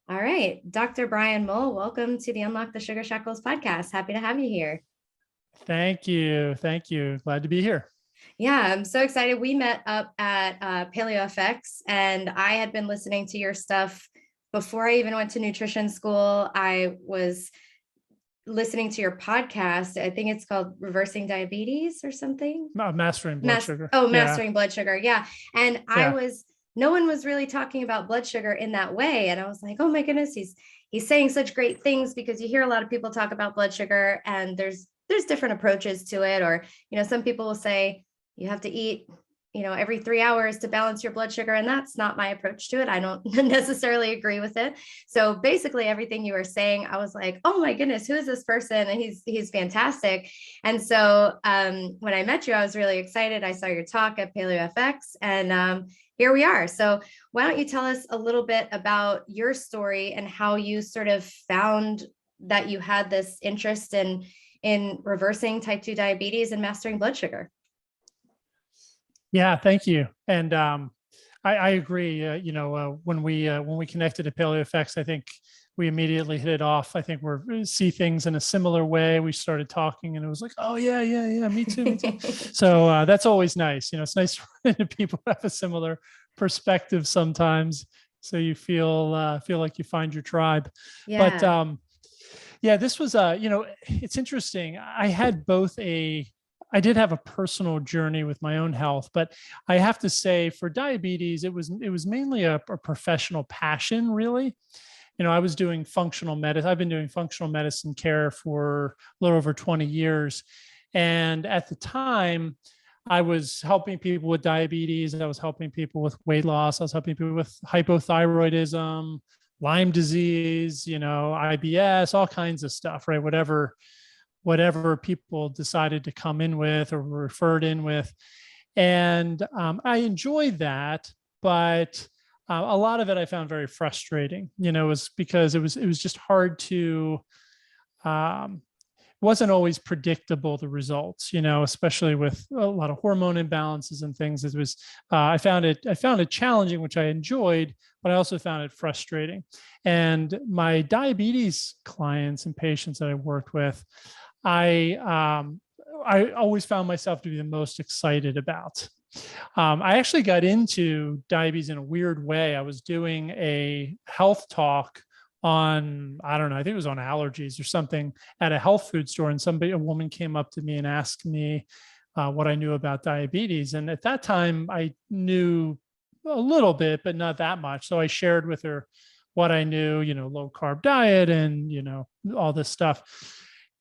All right, Dr. Brian Mowll, welcome to the Unlock the Sugar Shackles podcast. Happy to have you here. Thank you. Thank you. Glad to be here. Yeah, I'm so excited. We met up at PaleoFX, and I had been listening to your stuff before I even went to nutrition school. I was listening to your podcast. I think it's called Reversing Diabetes or something. Mastering blood sugar. Yeah. Mastering blood sugar. Yeah. And Yeah. no one was really talking about blood sugar in that way. And I was like, oh my goodness, he's saying such great things, because you hear a lot of people talk about blood sugar and there's different approaches to it. Or, some people will say you have to eat, every 3 hours to balance your blood sugar. And that's not my approach to it. I don't necessarily agree with it. So basically everything you were saying, I was like, oh my goodness, who is this person? And he's fantastic. And so when I met you, I was really excited. I saw your talk at PaleoFX, and here we are. So why don't you tell us a little bit about your story and how you sort of found that you had this interest in reversing type 2 diabetes and mastering blood sugar? Yeah. Thank you. And I agree. When we connected at PaleoFX, I think we immediately hit it off. I think we see things in a similar way. We started talking, and it was like, oh yeah, me too, me too. So that's always nice. It's nice when people have a similar perspective sometimes, so you feel like you find your tribe. Yeah. But yeah, this was it's interesting. I did have a personal journey with my own health, but I have to say, for diabetes, it was mainly a professional passion, really. I was doing functional medicine. I've been doing functional medicine care for a little over 20 years. And at the time, I was helping people with diabetes. I was helping people with weight loss. I was helping people with hypothyroidism, Lyme disease, IBS, all kinds of stuff, right? Whatever people decided to come in with or were referred in with. And I enjoyed that, but a lot of it I found very frustrating, was because it was just hard to, wasn't always predictable, the results, especially with a lot of hormone imbalances and things. It was, I found it challenging, which I enjoyed, but I also found it frustrating. And my diabetes clients and patients that I worked with, I always found myself to be the most excited about. I actually got into diabetes in a weird way. I was doing a health talk on, I don't know, I think it was on allergies or something, at a health food store. And a woman came up to me and asked me what I knew about diabetes. And at that time, I knew a little bit, but not that much. So I shared with her what I knew, low carb diet and, all this stuff.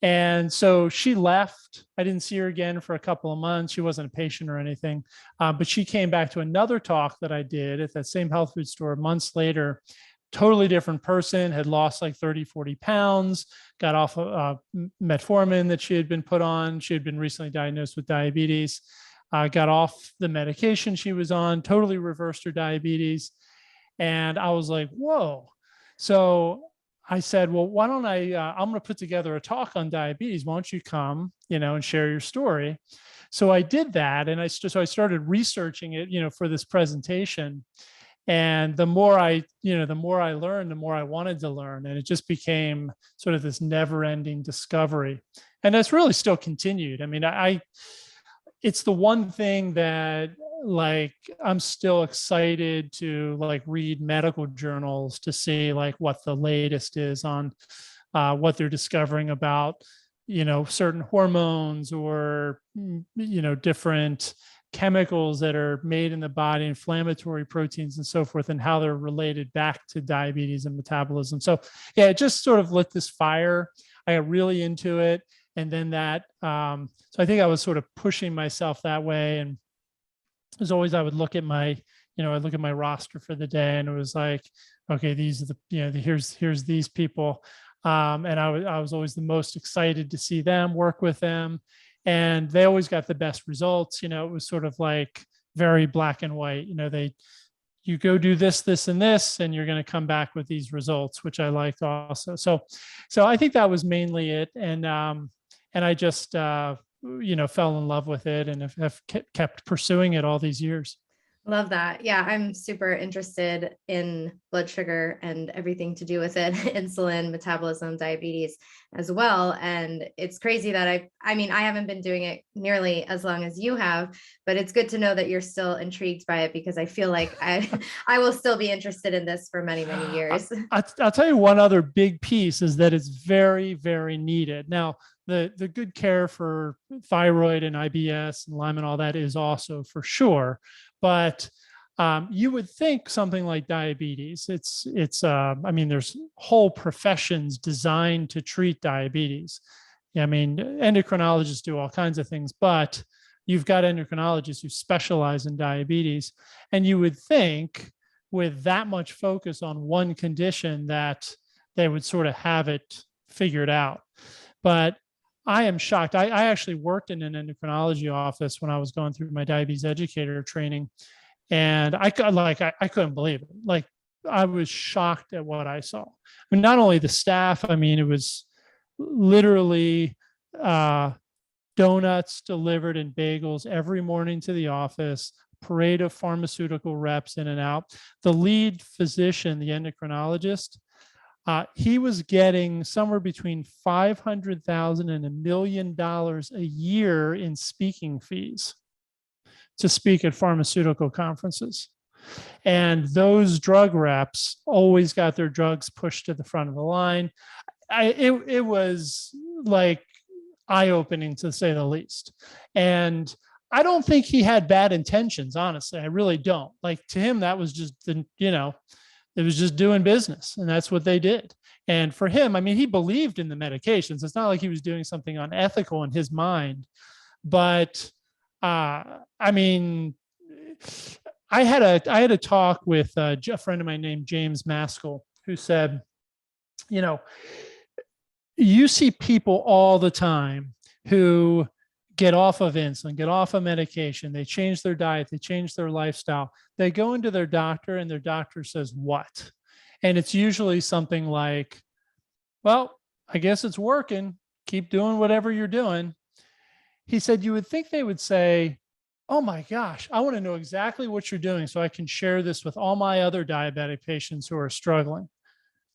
And so she left. I didn't see her again for a couple of months. She wasn't a patient or anything, but she came back to another talk that I did at that same health food store months later. Totally different person, had lost like 30, 40 pounds, got off metformin that she had been put on. She had been recently diagnosed with diabetes, got off the medication she was on, totally reversed her diabetes. And I was like, whoa. So I said, well, why don't I'm going to put together a talk on diabetes. Why don't you come, and share your story? So I did that. And I started researching it, for this presentation. And the more I learned, the more I wanted to learn. And it just became sort of this never ending discovery. And that's really still continued. I mean, it's the one thing that, like, I'm still excited to read medical journals to see what the latest is on what they're discovering about, certain hormones or, different chemicals that are made in the body, inflammatory proteins and so forth, and how they're related back to diabetes and metabolism. So yeah, it just sort of lit this fire. I got really into it. And then so I think I was sort of pushing myself that way. And as always, I would look at my roster for the day, and it was like, okay, these are here's these people. And I was always the most excited to see them, work with them. And they always got the best results. It was sort of like very black and white. You go do this, this, and this, and you're going to come back with these results, which I liked also. So I think that was mainly it. And I just, fell in love with it and have kept pursuing it all these years. Love that. Yeah, I'm super interested in blood sugar and everything to do with it, insulin, metabolism, diabetes as well. And it's crazy that I mean, I haven't been doing it nearly as long as you have, but it's good to know that you're still intrigued by it, because I feel like I will still be interested in this for many, many years. I'll tell you one other big piece is that it's very, very needed. Now, the good care for thyroid and IBS and Lyme and all that is also for sure, but you would think something like diabetes. I mean, there's whole professions designed to treat diabetes. I mean, endocrinologists do all kinds of things, but you've got endocrinologists who specialize in diabetes, and you would think with that much focus on one condition that they would sort of have it figured out. But I am shocked. I actually worked in an endocrinology office when I was going through my diabetes educator training, and I couldn't believe it. Like, I was shocked at what I saw. I mean, not only the staff, I mean, it was literally donuts delivered and bagels every morning to the office, parade of pharmaceutical reps in and out. The lead physician, the endocrinologist, he was getting somewhere between $500,000 and $1 million a year in speaking fees to speak at pharmaceutical conferences. And those drug reps always got their drugs pushed to the front of the line. It was like eye-opening, to say the least. And I don't think he had bad intentions, honestly. I really don't. Like, to him, that was just it was just doing business, and that's what they did. And for him, I mean, he believed in the medications. It's not like he was doing something unethical in his mind. But I mean, I had a talk with a friend of mine named James Maskell, who said, you see people all the time who get off of insulin, get off of medication, they change their diet, they change their lifestyle. They go into their doctor and their doctor says, what? And it's usually something like, well, I guess it's working. Keep doing whatever you're doing. He said, you would think they would say, oh my gosh, I want to know exactly what you're doing so I can share this with all my other diabetic patients who are struggling.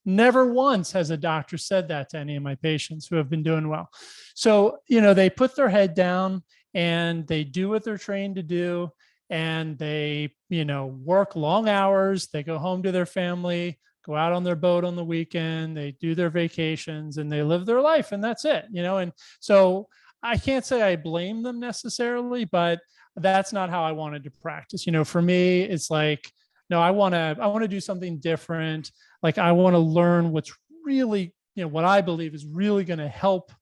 Never once has a doctor said that to any of my patients who have been doing well. So, they put their head down and they do what they're trained to do. And they, work long hours. They go home to their family, go out on their boat on the weekend. They do their vacations and they live their life, and that's it, And so I can't say I blame them necessarily, but that's not how I wanted to practice. For me, it's like, no, I want to do something different. Like, I want to learn what's really, what I believe is really going to help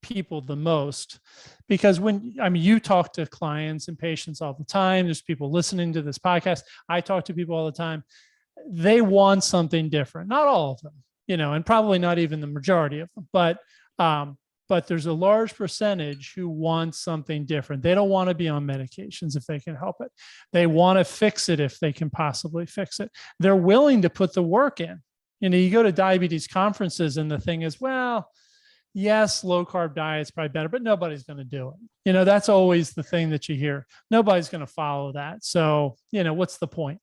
people the most. Because you talk to clients and patients all the time. There's people listening to this podcast. I talk to people all the time. They want something different. Not all of them, and probably not even the majority of them, but there's a large percentage who want something different. They don't want to be on medications if they can help it. They want to fix it if they can possibly fix it. They're willing to put the work in. You go to diabetes conferences and the thing is, well, yes, low carb diet's probably better, but nobody's going to do it. That's always the thing that you hear. Nobody's going to follow that. So, what's the point?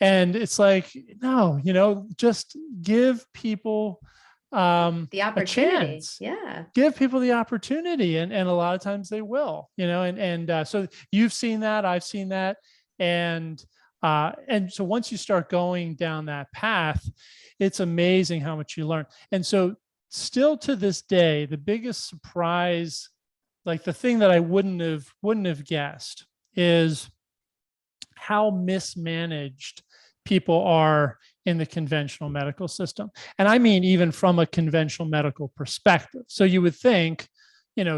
And it's like, no, just give people The a opportunity. chance. Yeah. Give people the opportunity, and a lot of times they will, and so you've seen that, I've seen that, and so once you start going down that path, it's amazing how much you learn. And so still to this day, the biggest surprise, like the thing that I wouldn't have guessed, is how mismanaged people are in the conventional medical system. And I mean, even from a conventional medical perspective. So you would think,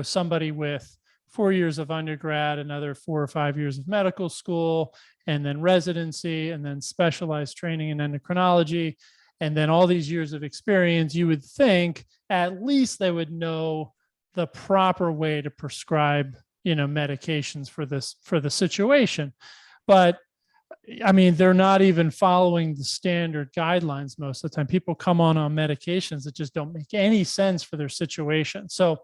somebody with 4 years of undergrad, another 4 or 5 years of medical school, and then residency, and then specialized training in endocrinology, and then all these years of experience, you would think at least they would know the proper way to prescribe, medications for the situation. But I mean, they're not even following the standard guidelines most of the time. People come on medications that just don't make any sense for their situation. So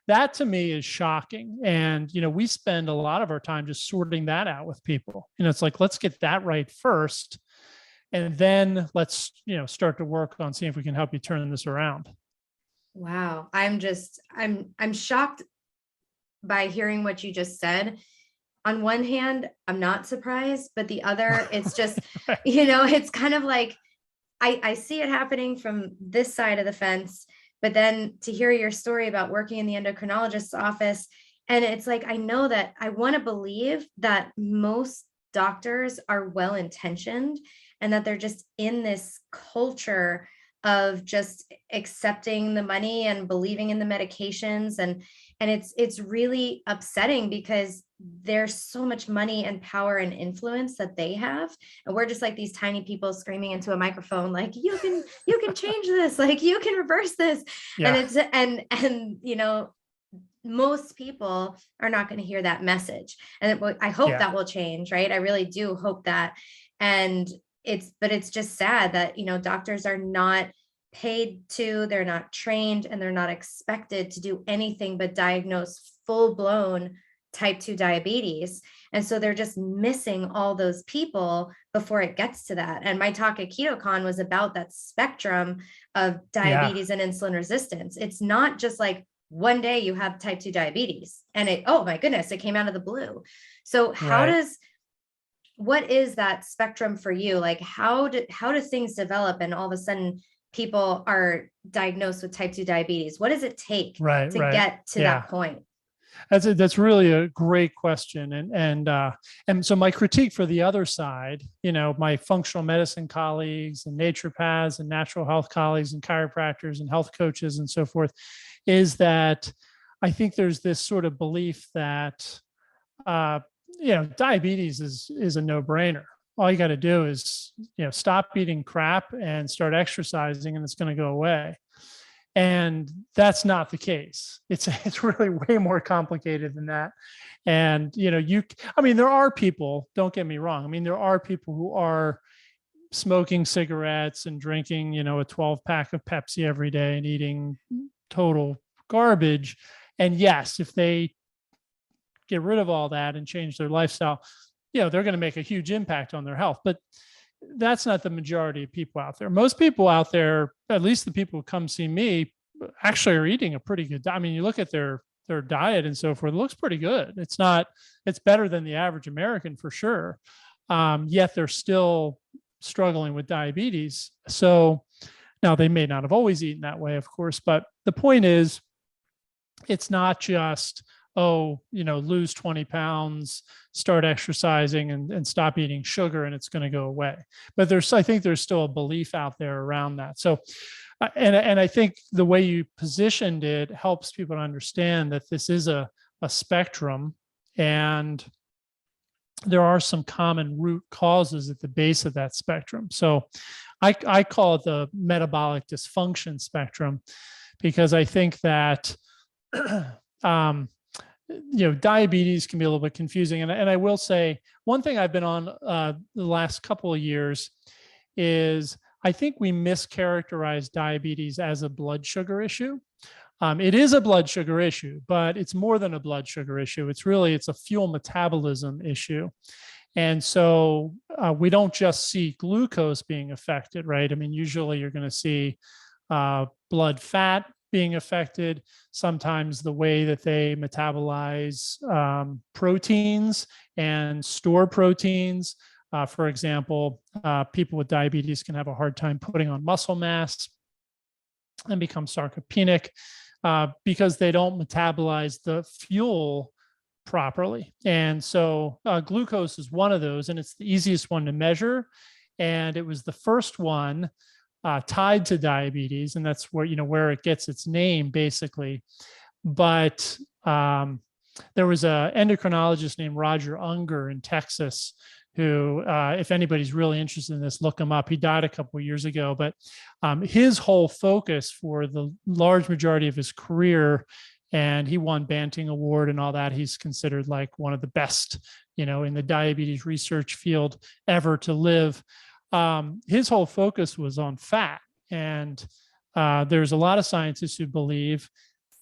that to me is shocking. And, we spend a lot of our time just sorting that out with people. It's like, let's get that right first. And then let's, start to work on seeing if we can help you turn this around. Wow. I'm shocked by hearing what you just said. On one hand, I'm not surprised, but the other, it's just, Right. it's kind of like, I see it happening from this side of the fence, but then to hear your story about working in the endocrinologist's office, and it's like, I know that I want to believe that most doctors are well-intentioned and that they're just in this culture of just accepting the money and believing in the medications. And it's really upsetting because there's so much money and power and influence that they have. And we're just like these tiny people screaming into a microphone, like, you can change this, like you can reverse this. Yeah. And most people are not going to hear that message. And I hope that will change, right? I really do hope that. And it's just sad that, doctors are not paid to, they're not trained, and they're not expected to do anything but diagnose full-blown type 2 diabetes. And so they're just missing all those people before it gets to that. And my talk at KetoCon was about that spectrum of diabetes and insulin resistance. It's not just like one day you have type 2 diabetes and oh my goodness, it came out of the blue. So what is that spectrum for you? Like, how do things develop and all of a sudden people are diagnosed with type 2 diabetes? What does it take to get to that point? That's really a great question. And so my critique for the other side, my functional medicine colleagues and naturopaths and natural health colleagues and chiropractors and health coaches and so forth, is that I think there's this sort of belief that, diabetes is a no-brainer. All you got to do is, stop eating crap and start exercising, and it's going to go away. And that's not the case. It's really way more complicated than that. And, there are people, don't get me wrong. There are people who are smoking cigarettes and drinking, a 12-pack of Pepsi every day and eating total garbage. And yes, if they get rid of all that and change their lifestyle, they're going to make a huge impact on their health. But that's not the majority of people out there. Most people out there, at least the people who come see me, actually are eating a pretty good diet. You look at their diet and so forth, it looks pretty good. It's better than the average American for sure. Yet they're still struggling with diabetes. So now they may not have always eaten that way, of course, but the point is, it's not just, lose 20 pounds, start exercising and stop eating sugar and it's going to go away. But I think there's still a belief out there around that. So, and I think the way you positioned it helps people to understand that this is a spectrum, and there are some common root causes at the base of that spectrum. So I call it the metabolic dysfunction spectrum, because I think that, diabetes can be a little bit confusing. And I will say one thing I've been on the last couple of years is I think we mischaracterize diabetes as a blood sugar issue. It is a blood sugar issue, but it's more than a blood sugar issue. It's a fuel metabolism issue. And so we don't just see glucose being affected, right? Usually you're going to see blood fat being affected, sometimes the way that they metabolize proteins and store proteins. For example, people with diabetes can have a hard time putting on muscle mass and become sarcopenic because they don't metabolize the fuel properly. And so glucose is one of those, and it's the easiest one to measure. And it was the first one tied to diabetes, and that's where it gets its name, basically. But there was an endocrinologist named Roger Unger in Texas who, if anybody's really interested in this, look him up. He died a couple of years ago, but his whole focus for the large majority of his career, and he won Banting Award and all that. He's considered like one of the best, in the diabetes research field ever to live. His whole focus was on fat. And there's a lot of scientists who believe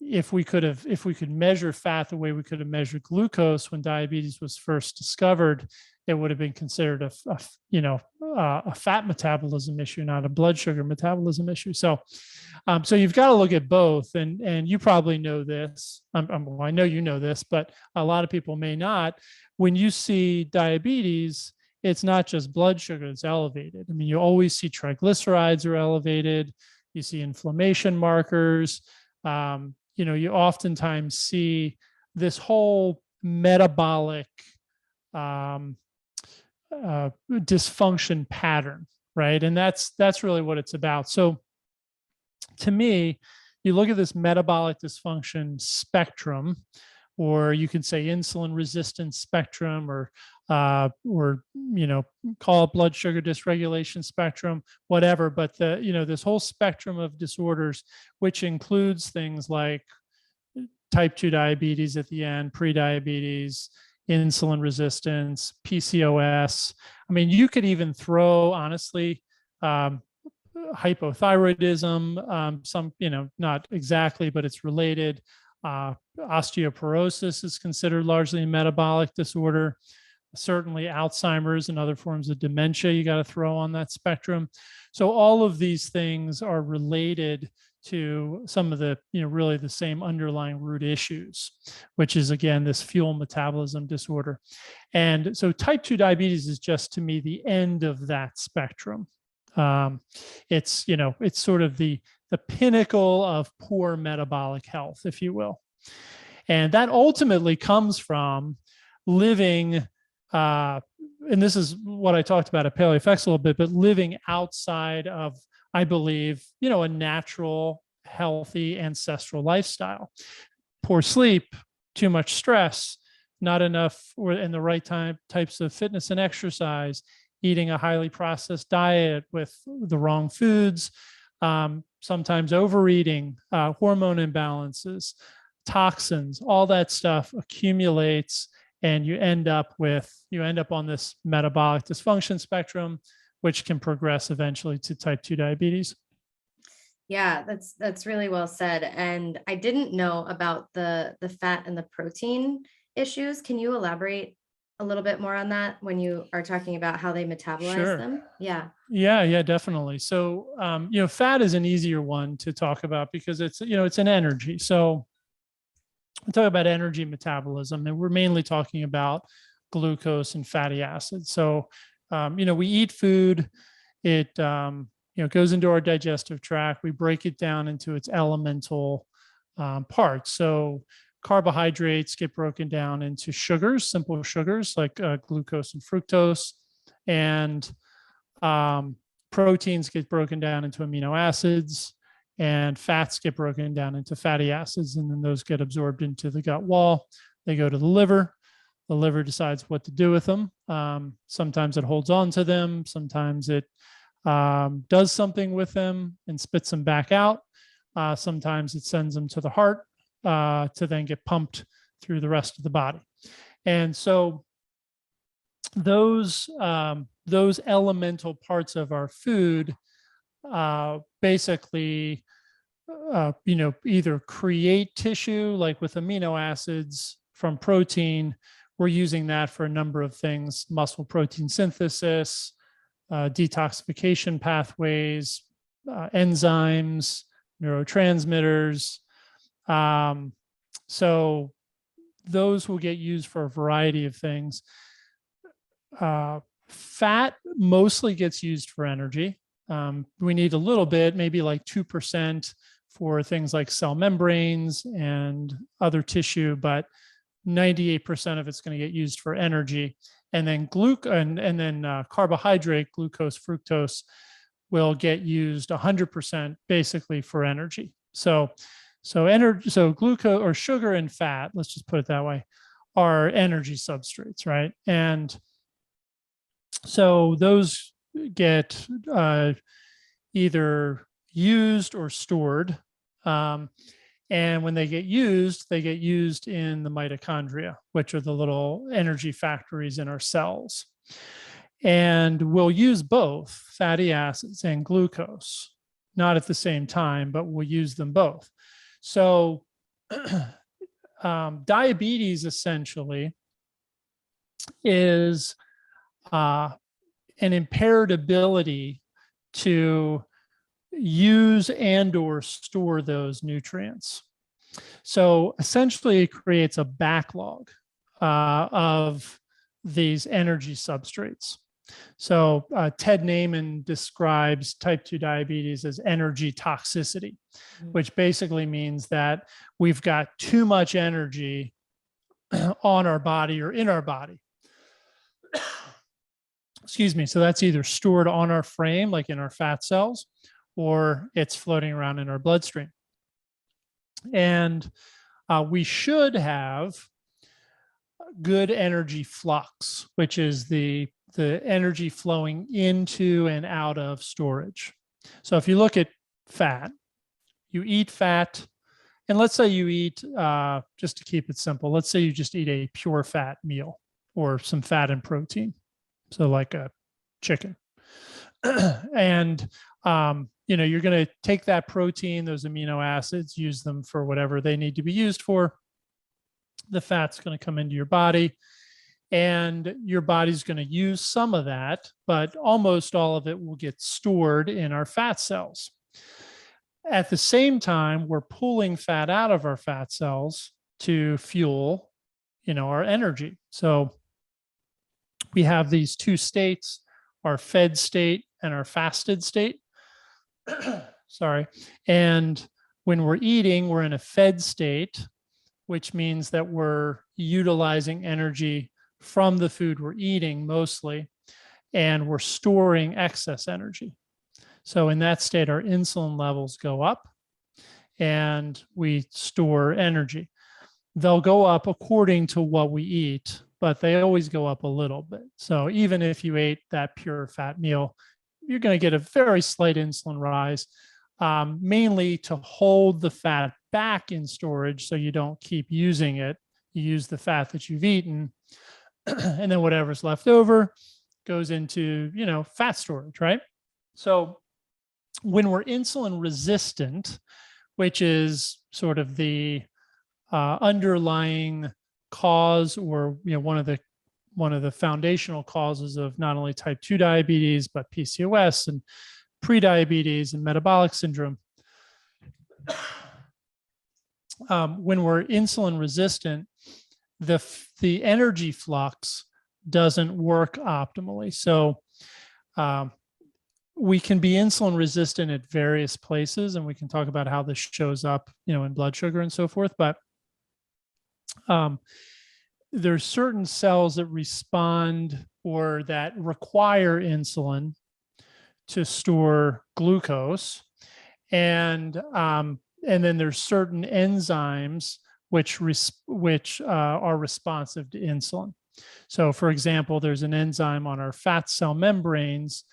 if we could measure fat the way we could have measured glucose when diabetes was first discovered, it would have been considered a fat metabolism issue, not a blood sugar metabolism issue. So so you've got to look at both, and you probably know this. Well, I know you know this, but a lot of people may not. When you see diabetes, it's not just blood sugar that's elevated. I mean, you always see triglycerides are elevated. You see inflammation markers. You oftentimes see this whole metabolic dysfunction pattern, right? And that's really what it's about. So to me, you look at this metabolic dysfunction spectrum, or you can say insulin resistance spectrum, or call it blood sugar dysregulation spectrum, whatever. But this whole spectrum of disorders, which includes things like type 2 diabetes at the end, prediabetes, insulin resistance, PCOS. I mean, you could even throw, honestly, hypothyroidism, some, not exactly, but it's related. Osteoporosis is considered largely a metabolic disorder. Certainly Alzheimer's and other forms of dementia you got to throw on that spectrum. So all of these things are related to some of the, really the same underlying root issues, which is, again, this fuel metabolism disorder. And so type 2 diabetes is just, to me, the end of that spectrum. It's sort of the pinnacle of poor metabolic health, if you will. And that ultimately comes from living, and this is what I talked about at PaleoFX a little bit, but living outside of, I believe, a natural, healthy, ancestral lifestyle. Poor sleep, too much stress, not enough or in the right types of fitness and exercise, eating a highly processed diet with the wrong foods, sometimes overeating, hormone imbalances, toxins, all that stuff accumulates, and you end up on this metabolic dysfunction spectrum, which can progress eventually to type 2 diabetes. Yeah, that's really well said. And I didn't know about the fat and the protein issues. Can you elaborate a little bit more on that when you are talking about how they metabolize them? Yeah. Yeah, definitely. So, fat is an easier one to talk about because it's an energy. So we talk about energy metabolism, and we're mainly talking about glucose and fatty acids. So, we eat food, it, goes into our digestive tract. We break it down into its elemental parts. So carbohydrates get broken down into sugars, simple sugars like glucose and fructose, and proteins get broken down into amino acids, and fats get broken down into fatty acids, and then those get absorbed into the gut wall. They go to the liver. The liver decides what to do with them. Sometimes it holds on to them. Sometimes it does something with them and spits them back out. Sometimes it sends them to the heart to then get pumped through the rest of the body. And so those elemental parts of our food basically either create tissue, like with amino acids from protein. We're using that for a number of things: muscle protein synthesis, detoxification pathways, enzymes, neurotransmitters. So those will get used for a variety of things. Fat mostly gets used for energy. We need a little bit, maybe like 2% for things like cell membranes and other tissue, but 98% of it's going to get used for energy. And then carbohydrate, glucose, fructose, will get used 100% basically for energy. So glucose or sugar and fat, let's just put it that way, are energy substrates, right? And so those get either used or stored. And when they get used in the mitochondria, which are the little energy factories in our cells. And we'll use both fatty acids and glucose, not at the same time, but we'll use them both. So diabetes essentially is an impaired ability to use and or store those nutrients. So essentially it creates a backlog of these energy substrates. So Ted Naiman describes type 2 diabetes as energy toxicity, which basically means that we've got too much energy on our body or in our body. Excuse me. So that's either stored on our frame, like in our fat cells, or it's floating around in our bloodstream. And we should have good energy flux, which is the energy flowing into and out of storage. So if you look at fat, you eat fat, and let's say you eat, just to keep it simple, let's say you just eat a pure fat meal or some fat and protein. So like a chicken. And, you're going to take that protein, those amino acids, use them for whatever they need to be used for. The fat's going to come into your body, and your body's going to use some of that, but almost all of it will get stored in our fat cells. At the same time, we're pulling fat out of our fat cells to fuel, our energy. So we have these two states, our fed state and our fasted state. Sorry. And when we're eating, we're in a fed state, which means that we're utilizing energy from the food we're eating mostly, and we're storing excess energy. So in that state, our insulin levels go up and we store energy. They'll go up according to what we eat, but they always go up a little bit. So even if you ate that pure fat meal, you're going to get a very slight insulin rise, mainly to hold the fat back in storage so you don't keep using it. You use the fat that you've eaten, and then whatever's left over goes into, fat storage, right? So when we're insulin resistant, which is sort of the underlying cause, or one of the foundational causes of not only type 2 diabetes, but PCOS and prediabetes and metabolic syndrome. When we're insulin resistant, the energy flux doesn't work optimally. So we can be insulin resistant at various places, and we can talk about how this shows up, in blood sugar and so forth. But there's certain cells that respond or that require insulin to store glucose, and then there's certain enzymes which are responsive to insulin. So, for example, there's an enzyme on our fat cell membranes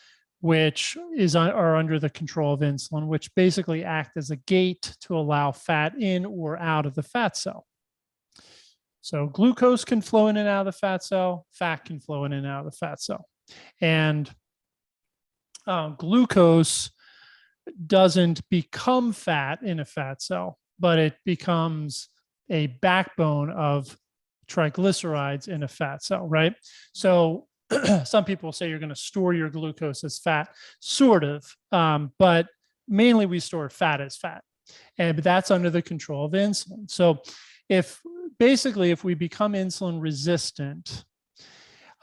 which are under the control of insulin, which basically act as a gate to allow fat in or out of the fat cell. So glucose can flow in and out of the fat cell, fat can flow in and out of the fat cell. And glucose doesn't become fat in a fat cell, but it becomes a backbone of triglycerides in a fat cell, right? So some people say you're going to store your glucose as fat, sort of, but mainly we store fat as fat, but that's under the control of insulin. So if we become insulin resistant,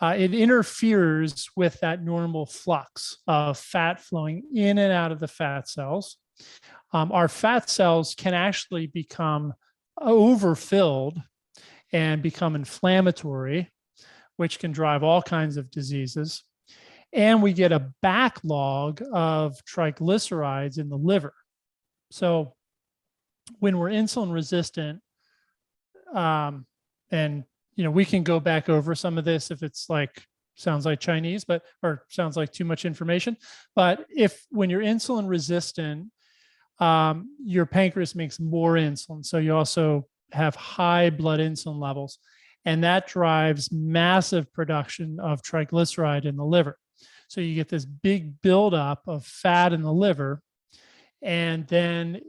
it interferes with that normal flux of fat flowing in and out of the fat cells. Our fat cells can actually become overfilled and become inflammatory, which can drive all kinds of diseases. And we get a backlog of triglycerides in the liver. So when we're insulin resistant, and we can go back over some of this if it's sounds like Chinese, or sounds like too much information. But when you're insulin resistant, your pancreas makes more insulin. So you also have high blood insulin levels, and that drives massive production of triglyceride in the liver. So you get this big buildup of fat in the liver, and then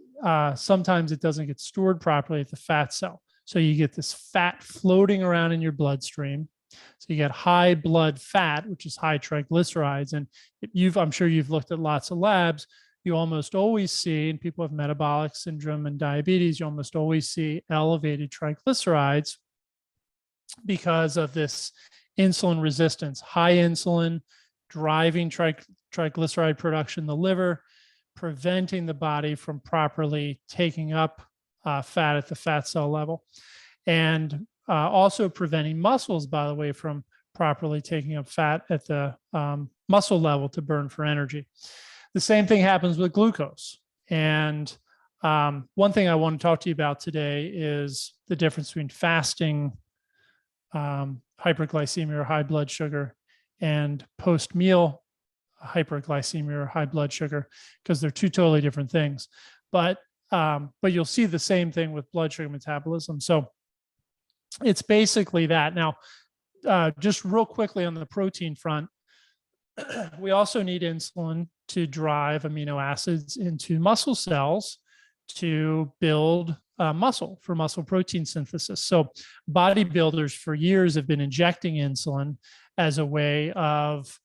sometimes it doesn't get stored properly at the fat cell. So you get this fat floating around in your bloodstream. So you get high blood fat, which is high triglycerides. And I'm sure you've looked at lots of labs. You almost always see, in people with metabolic syndrome and diabetes, you almost always see elevated triglycerides because of this insulin resistance, high insulin driving triglyceride production in the liver, preventing the body from properly taking up fat at the fat cell level, and also preventing muscles, by the way, from properly taking up fat at the muscle level to burn for energy. The same thing happens with glucose. And one thing I want to talk to you about today is the difference between fasting hyperglycemia or high blood sugar and post-meal hyperglycemia or high blood sugar, because they're two totally different things. But you'll see the same thing with blood sugar metabolism. So it's basically that. Now, just real quickly on the protein front, we also need insulin to drive amino acids into muscle cells to build muscle for muscle protein synthesis. So bodybuilders for years have been injecting insulin as a way of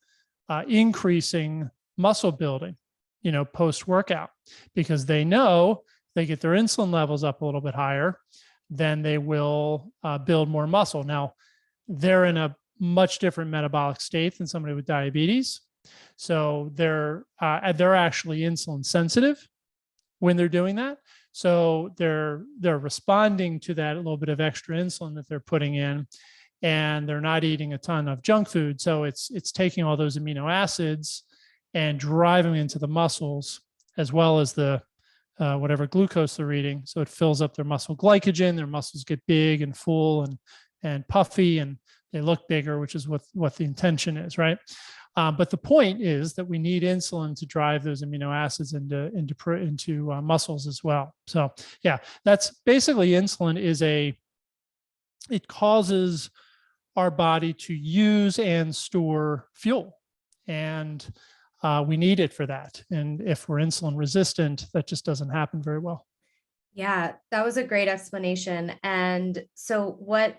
increasing muscle building, post-workout, because they know they get their insulin levels up a little bit higher, then they will build more muscle. Now, they're in a much different metabolic state than somebody with diabetes. So they're actually insulin sensitive when they're doing that. So they're responding to that a little bit of extra insulin that they're putting in, and they're not eating a ton of junk food. So it's taking all those amino acids and driving into the muscles, as well as the whatever glucose they're eating. So it fills up their muscle glycogen. Their muscles get big and full and puffy, and they look bigger, which is what the intention is, right? But the point is that we need insulin to drive those amino acids into muscles as well. So yeah, that's basically insulin it causes our body to use and store fuel, and we need it for that. And if we're insulin resistant, that just doesn't happen very well. Yeah, that was a great explanation. And so what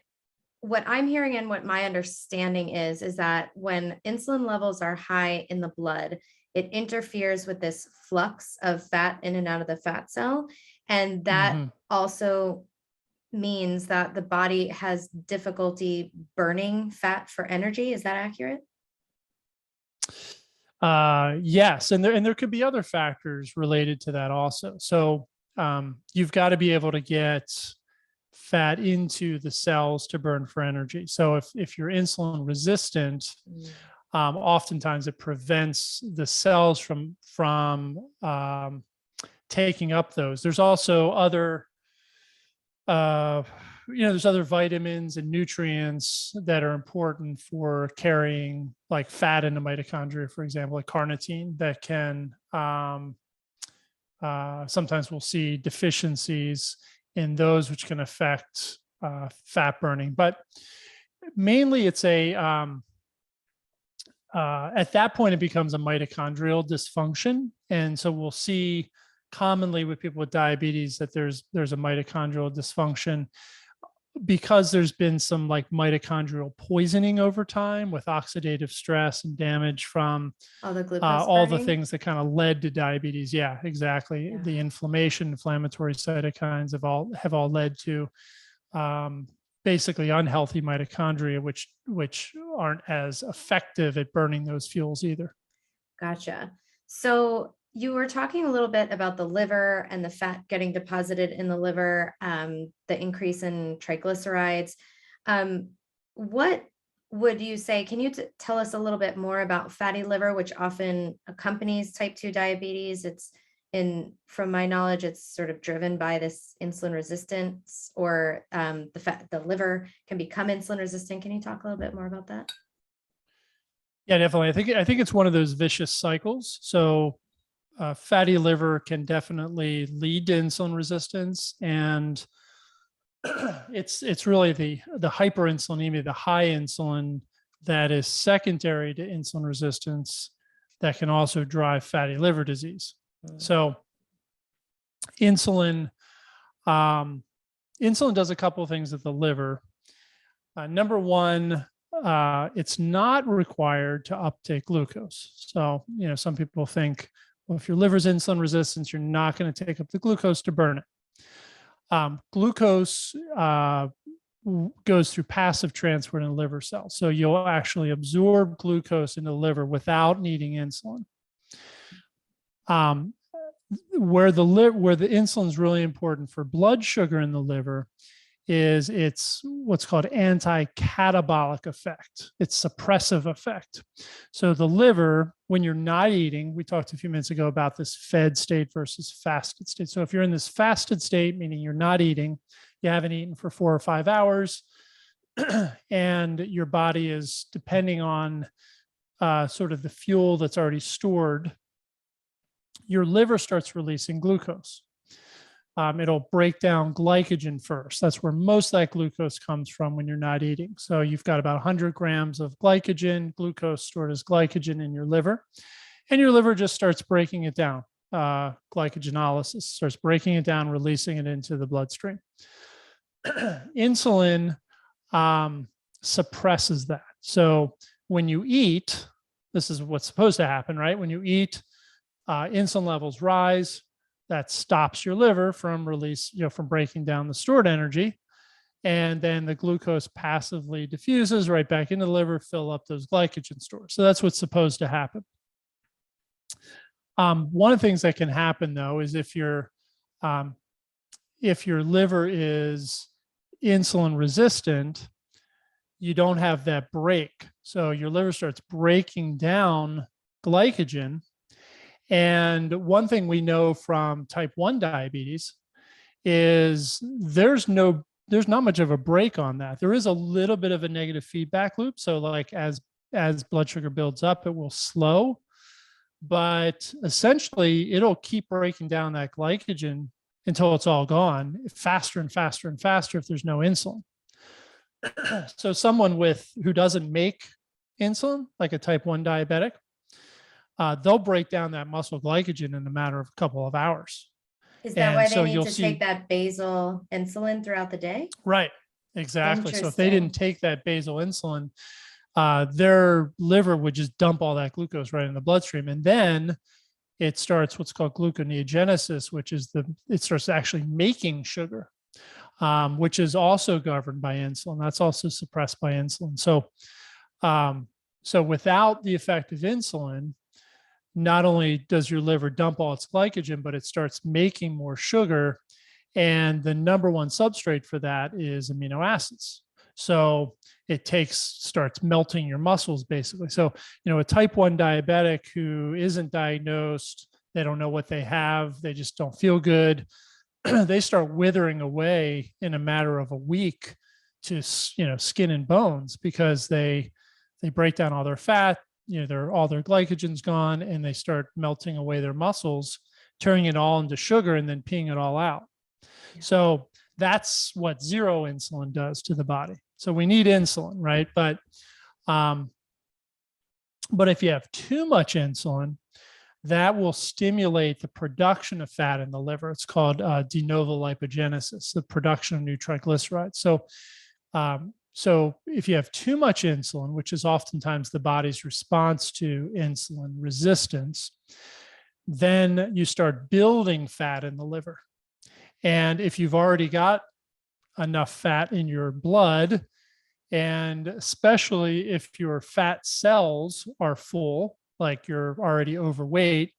I'm hearing and what my understanding is that when insulin levels are high in the blood, it interferes with this flux of fat in and out of the fat cell. And that also means that the body has difficulty burning fat for energy. Is that accurate? Yes, and there could be other factors related to that also. So you've got to be able to get fat into the cells to burn for energy. So if you're insulin resistant, oftentimes it prevents the cells from taking up those. There's also other there's other vitamins and nutrients that are important for carrying like fat into mitochondria, for example, like carnitine, that can sometimes we'll see deficiencies in those, which can affect fat burning. But mainly it's at that point, it becomes a mitochondrial dysfunction. And so we'll see commonly with people with diabetes that there's a mitochondrial dysfunction because there's been some like mitochondrial poisoning over time with oxidative stress and damage from all the glucose all the burning? things that kind of led to diabetes. Yeah, exactly. Yeah. The inflammatory cytokines have all led to basically unhealthy mitochondria, which aren't as effective at burning those fuels either. Gotcha. So you were talking a little bit about the liver and the fat getting deposited in the liver, the increase in triglycerides. What would you say? Can you tell us a little bit more about fatty liver, which often accompanies type 2 diabetes? From my knowledge, it's sort of driven by this insulin resistance, or the liver can become insulin resistant. Can you talk a little bit more about that? Yeah, definitely. I think it's one of those vicious cycles. So fatty liver can definitely lead to insulin resistance, and it's really the hyperinsulinemia, the high insulin, that is secondary to insulin resistance, that can also drive fatty liver disease. So Insulin, insulin does a couple of things at the liver. Number one, it's not required to uptake glucose. So, some people think, well, if your liver's insulin resistant, you're not going to take up the glucose to burn it. Glucose goes through passive transport in the liver cells. So you'll actually absorb glucose into the liver without needing insulin. Where the insulin is really important for blood sugar in the liver is it's what's called anti-catabolic effect. It's suppressive effect. So the liver, when you're not eating, we talked a few minutes ago about this fed state versus fasted state. So if you're in this fasted state, meaning you're not eating, you haven't eaten for 4 or 5 hours, and your body is depending on sort of the fuel that's already stored, your liver starts releasing glucose. It'll break down glycogen first. That's where most of that glucose comes from when you're not eating. So you've got about 100 grams of glycogen, glucose stored as glycogen in your liver, and your liver just starts breaking it down. Glycogenolysis starts breaking it down, releasing it into the bloodstream. Insulin suppresses that. So when you eat, this is what's supposed to happen, right? When you eat, insulin levels rise. That stops your liver from from breaking down the stored energy. And then the glucose passively diffuses right back into the liver, fill up those glycogen stores. So that's what's supposed to happen. One of the things that can happen, though, is if your liver is insulin resistant, you don't have that break. So your liver starts breaking down glycogen. And one thing we know from type 1 diabetes is there's not much of a break on that. There is a little bit of a negative feedback loop. So like as blood sugar builds up, it will slow, but essentially it'll keep breaking down that glycogen until it's all gone, faster and faster and faster if there's no insulin. So someone who doesn't make insulin, like a type 1 diabetic, they'll break down that muscle glycogen in a matter of a couple of hours. Is that why they need to take that basal insulin throughout the day? Right, exactly. So if they didn't take that basal insulin, their liver would just dump all that glucose right in the bloodstream. And then it starts what's called gluconeogenesis, which is it starts actually making sugar, which is also governed by insulin. That's also suppressed by insulin. So without the effect of insulin, not only does your liver dump all its glycogen, but it starts making more sugar. And the number one substrate for that is amino acids. So it starts melting your muscles, basically. So, a type 1 diabetic who isn't diagnosed, they don't know what they have, they just don't feel good, they start withering away in a matter of a week to, skin and bones, because they break down all their fat, all their glycogen's gone, and they start melting away their muscles, turning it all into sugar and then peeing it all out. Yeah. So that's what zero insulin does to the body. So we need insulin, right? But if you have too much insulin, that will stimulate the production of fat in the liver. It's called de novo lipogenesis, the production of new triglycerides. So if you have too much insulin, which is oftentimes the body's response to insulin resistance, then you start building fat in the liver. And if you've already got enough fat in your blood, and especially if your fat cells are full, like you're already overweight,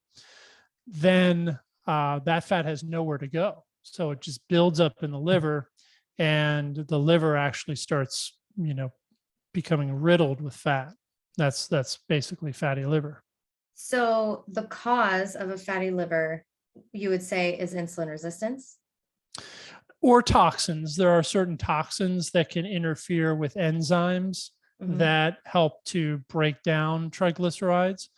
then that fat has nowhere to go. So it just builds up in the liver, and the liver actually starts, becoming riddled with fat. That's basically fatty liver. So the cause of a fatty liver, you would say, is insulin resistance? Or toxins. There are certain toxins that can interfere with enzymes that help to break down triglycerides.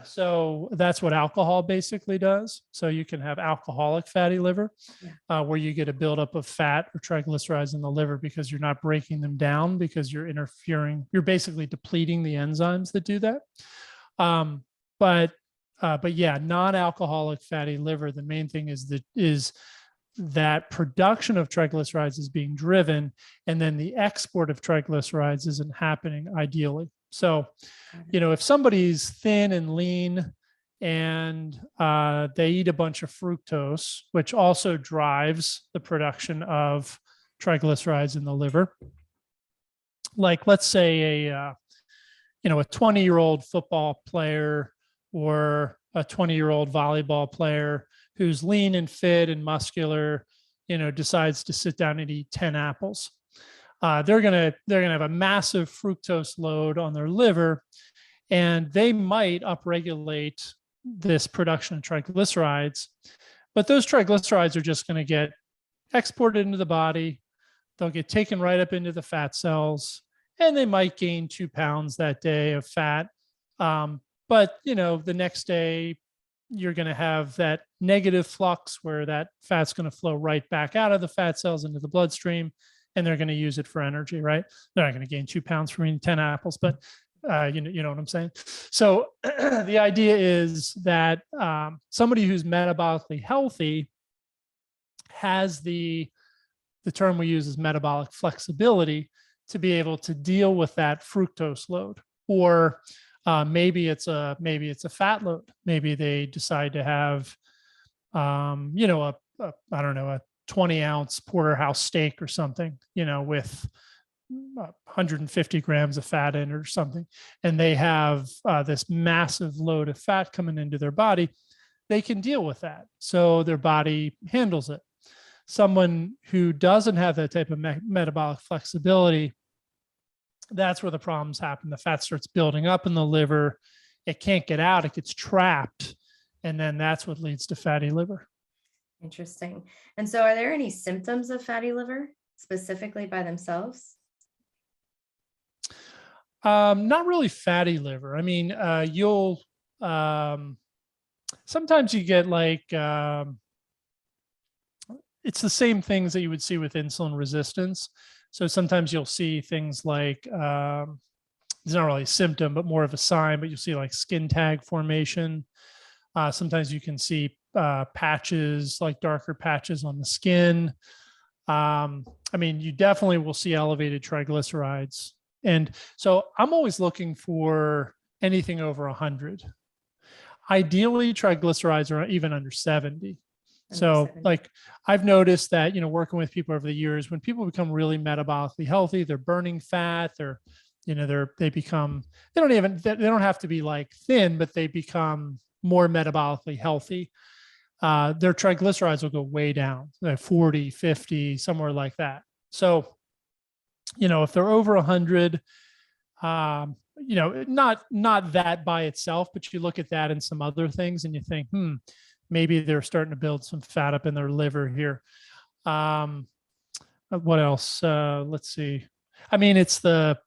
So that's what alcohol basically does. So you can have alcoholic fatty liver, where you get a buildup of fat or triglycerides in the liver because you're not breaking them down, because you're basically depleting the enzymes that do that. But But yeah, non-alcoholic fatty liver, the main thing is that production of triglycerides is being driven, and then the export of triglycerides isn't happening ideally. So, if somebody's thin and lean and they eat a bunch of fructose, which also drives the production of triglycerides in the liver, like let's say a 20-year-old football player or a 20-year-old volleyball player who's lean and fit and muscular, decides to sit down and eat 10 apples. They're gonna have a massive fructose load on their liver, and they might upregulate this production of triglycerides. But those triglycerides are just going to get exported into the body. They'll get taken right up into the fat cells, and they might gain 2 pounds that day of fat. But the next day, you're going to have that negative flux where that fat's going to flow right back out of the fat cells into the bloodstream, and they're going to use it for energy, right? They're not going to gain 2 pounds from eating 10 apples, but you know what I'm saying? So the idea is that somebody who's metabolically healthy has the term we use is metabolic flexibility to be able to deal with that fructose load, or maybe it's a fat load. Maybe they decide to have, a 20-ounce porterhouse steak or something, with 150 grams of fat in it or something, and they have this massive load of fat coming into their body. They can deal with that, so their body handles it. Someone who doesn't have that type of metabolic flexibility, that's where the problems happen. The fat starts building up in the liver. It can't get out. It gets trapped. And then that's what leads to fatty liver. Interesting. And so are there any symptoms of fatty liver specifically by themselves? Not really fatty liver. I mean, you'll sometimes you get like, it's the same things that you would see with insulin resistance. So sometimes you'll see things like, it's not really a symptom, but more of a sign, but you'll see like skin tag formation. Sometimes you can see patches, like darker patches on the skin. You definitely will see elevated triglycerides. And so I'm always looking for anything over 100. Ideally, triglycerides are even under 70. So like I've noticed that, working with people over the years, when people become really metabolically healthy, they're burning fat, they don't have to be like thin, but they become more metabolically healthy. Their triglycerides will go way down, like 40, 50, somewhere like that. So, if they're over 100, not that by itself, but you look at that and some other things and you think, maybe they're starting to build some fat up in their liver here. What else? Let's see. It's the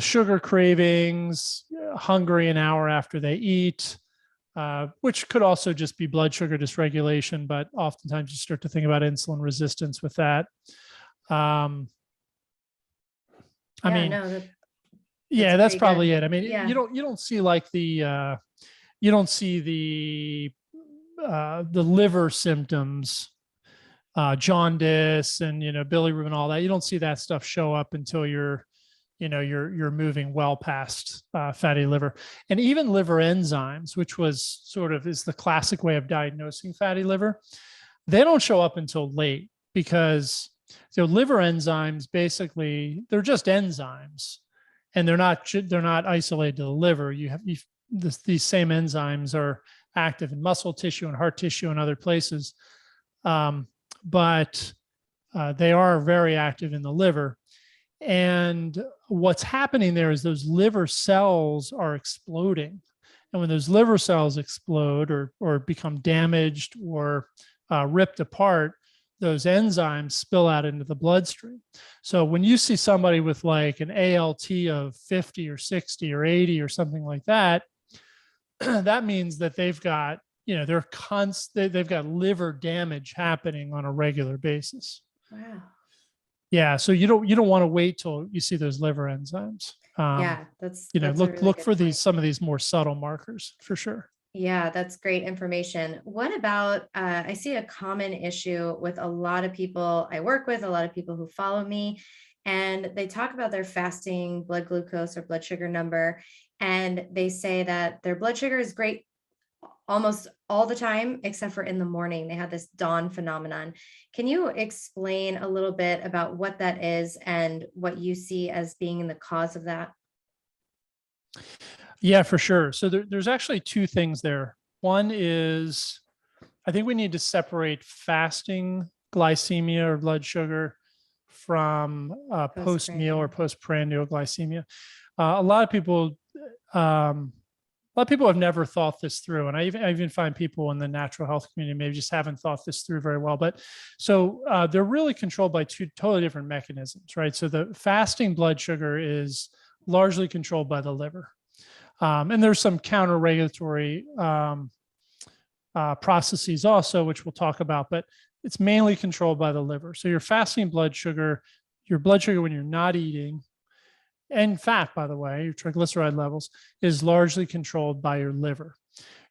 sugar cravings, hungry an hour after they eat, which could also just be blood sugar dysregulation, but oftentimes you start to think about insulin resistance with that. That's probably good. It. You don't see like the liver symptoms, jaundice and bilirubin and all that. You don't see that stuff show up until you're moving well past fatty liver. And even liver enzymes, which was is the classic way of diagnosing fatty liver, they don't show up until late, because liver enzymes, basically they're just enzymes, and they're not isolated to the liver. These same enzymes are active in muscle tissue and heart tissue and other places, but they are very active in the liver. And what's happening there is those liver cells are exploding. And when those liver cells explode or become damaged or ripped apart, those enzymes spill out into the bloodstream. So when you see somebody with like an ALT of 50 or 60 or 80 or something like that, that means that they've got, they've got liver damage happening on a regular basis. Wow. Yeah. So you don't want to wait till you see those liver enzymes. That's look really for point. some of these more subtle markers for sure. Yeah, that's great information. What about, I see a common issue with a lot of people I work with, a lot of people who follow me, and they talk about their fasting blood glucose or blood sugar number. And they say that their blood sugar is great almost all the time, except for in the morning. They have this dawn phenomenon. Can you explain a little bit about what that is and what you see as being the cause of that? Yeah, for sure. So there's actually two things there. One is I think we need to separate fasting glycemia or blood sugar from post meal or Postprandial. postprandial glycemia. A lot of people, have never thought this through, and I even find people in the natural health community maybe just haven't thought this through very well. But so they're really controlled by two totally different mechanisms, right? So the fasting blood sugar is largely controlled by the liver, and there's some counter-regulatory processes also, which we'll talk about, but it's mainly controlled by the liver. So your fasting blood sugar, your blood sugar when you're not eating, and fat, by the way, your triglyceride levels, is largely controlled by your liver.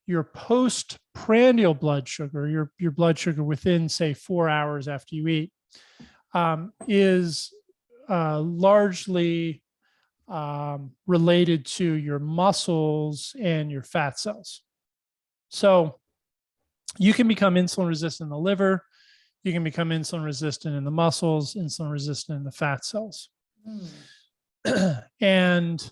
Your postprandial blood sugar, your blood sugar within, say, 4 hours after you eat, is largely related to your muscles and your fat cells. So you can become insulin resistant in the liver, you can become insulin resistant in the muscles, insulin resistant in the fat cells. Hmm. And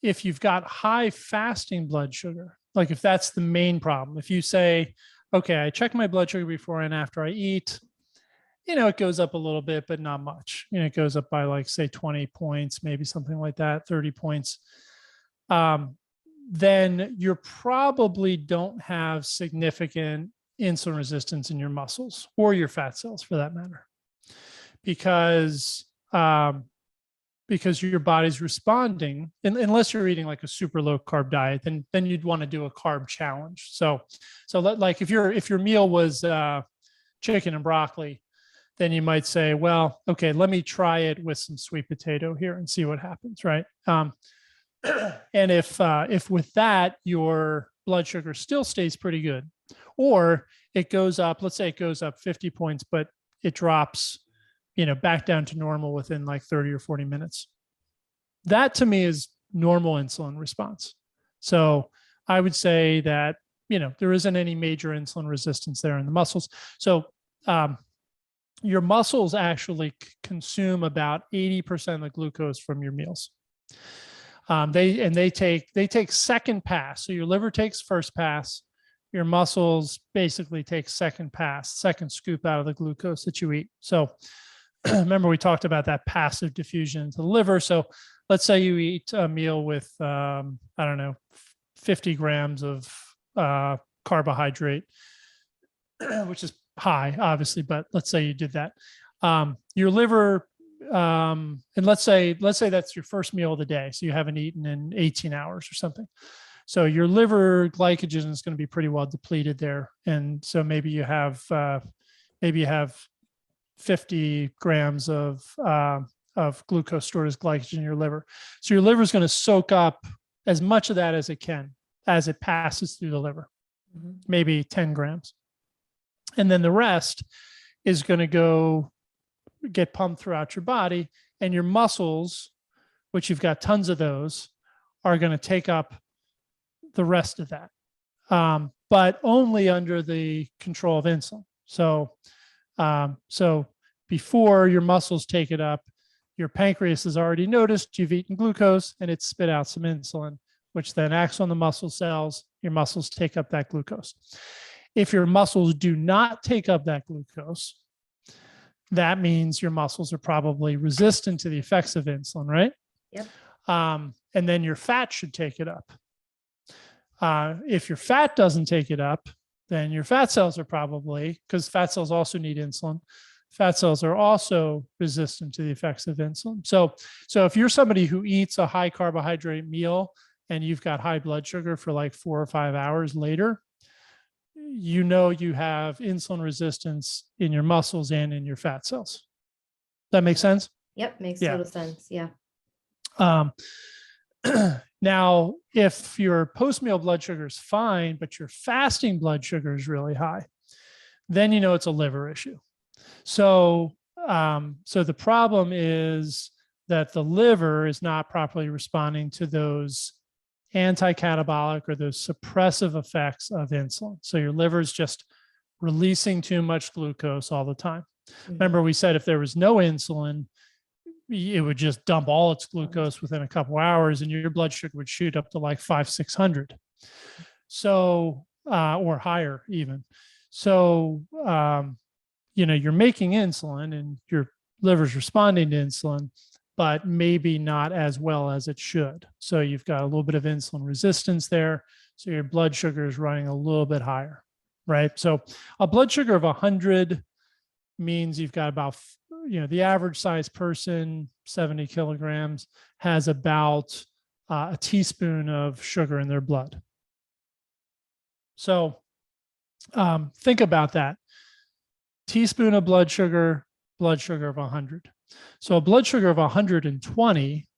if you've got high fasting blood sugar, like if that's the main problem, if you say, okay, I check my blood sugar before and after I eat, it goes up a little bit, but not much. It goes up by like, say, 20 points, maybe something like that, 30 points. Then you probably don't have significant insulin resistance in your muscles or your fat cells for that matter, because your body's responding, unless you're eating like a super low carb diet, then you'd want to do a carb challenge. So like if your meal was chicken and broccoli, then you might say, well, okay, let me try it with some sweet potato here and see what happens, right? And if with that your blood sugar still stays pretty good, or it goes up, let's say it goes up 50 points, but it drops, back down to normal within like 30 or 40 minutes. That to me is normal insulin response. So I would say that, there isn't any major insulin resistance there in the muscles. So your muscles actually consume about 80% of the glucose from your meals. They take second pass. So your liver takes first pass. Your muscles basically take second pass, second scoop out of the glucose that you eat. So remember we talked about that passive diffusion into the liver. So let's say you eat a meal with, 50 grams of carbohydrate, which is high, obviously, but let's say you did that. Your liver, and let's say that's your first meal of the day. So you haven't eaten in 18 hours or something. So your liver glycogen is going to be pretty well depleted there. And so maybe you have 50 grams of glucose stored as glycogen in your liver. So your liver is going to soak up as much of that as it can as it passes through the liver, maybe 10 grams. And then the rest is going to go get pumped throughout your body, and your muscles, which you've got tons of those, are going to take up the rest of that, but only under the control of insulin. So before your muscles take it up, your pancreas has already noticed you've eaten glucose and it's spit out some insulin, which then acts on the muscle cells. Your muscles take up that glucose. If your muscles do not take up that glucose, that means your muscles are probably resistant to the effects of insulin, right? Yep. And then your fat should take it up. If your fat doesn't take it up, then your fat cells are probably, because fat cells also need insulin, fat cells are also resistant to the effects of insulin. So if you're somebody who eats a high carbohydrate meal and you've got high blood sugar for like 4 or 5 hours later, you have insulin resistance in your muscles and in your fat cells. Does that make sense? Yep. Makes Yeah. total sense. Yeah. Now, if your post-meal blood sugar is fine, but your fasting blood sugar is really high, then you know it's a liver issue. So, so the problem is that the liver is not properly responding to those anti-catabolic or those suppressive effects of insulin. So your liver is just releasing too much glucose all the time. Remember, we said if there was no insulin, it would just dump all its glucose within a couple hours and your blood sugar would shoot up to like 500-600. So, or higher even. So, you know, you're making insulin and your liver's responding to insulin, but maybe not as well as it should. So you've got a little bit of insulin resistance there. So your blood sugar is running a little bit higher, right? So a blood sugar of 100 means you've got about, you know, the average size person, 70 kilograms, has about a teaspoon of sugar in their blood. So think about that. Teaspoon of blood sugar of 100. So a blood sugar of 120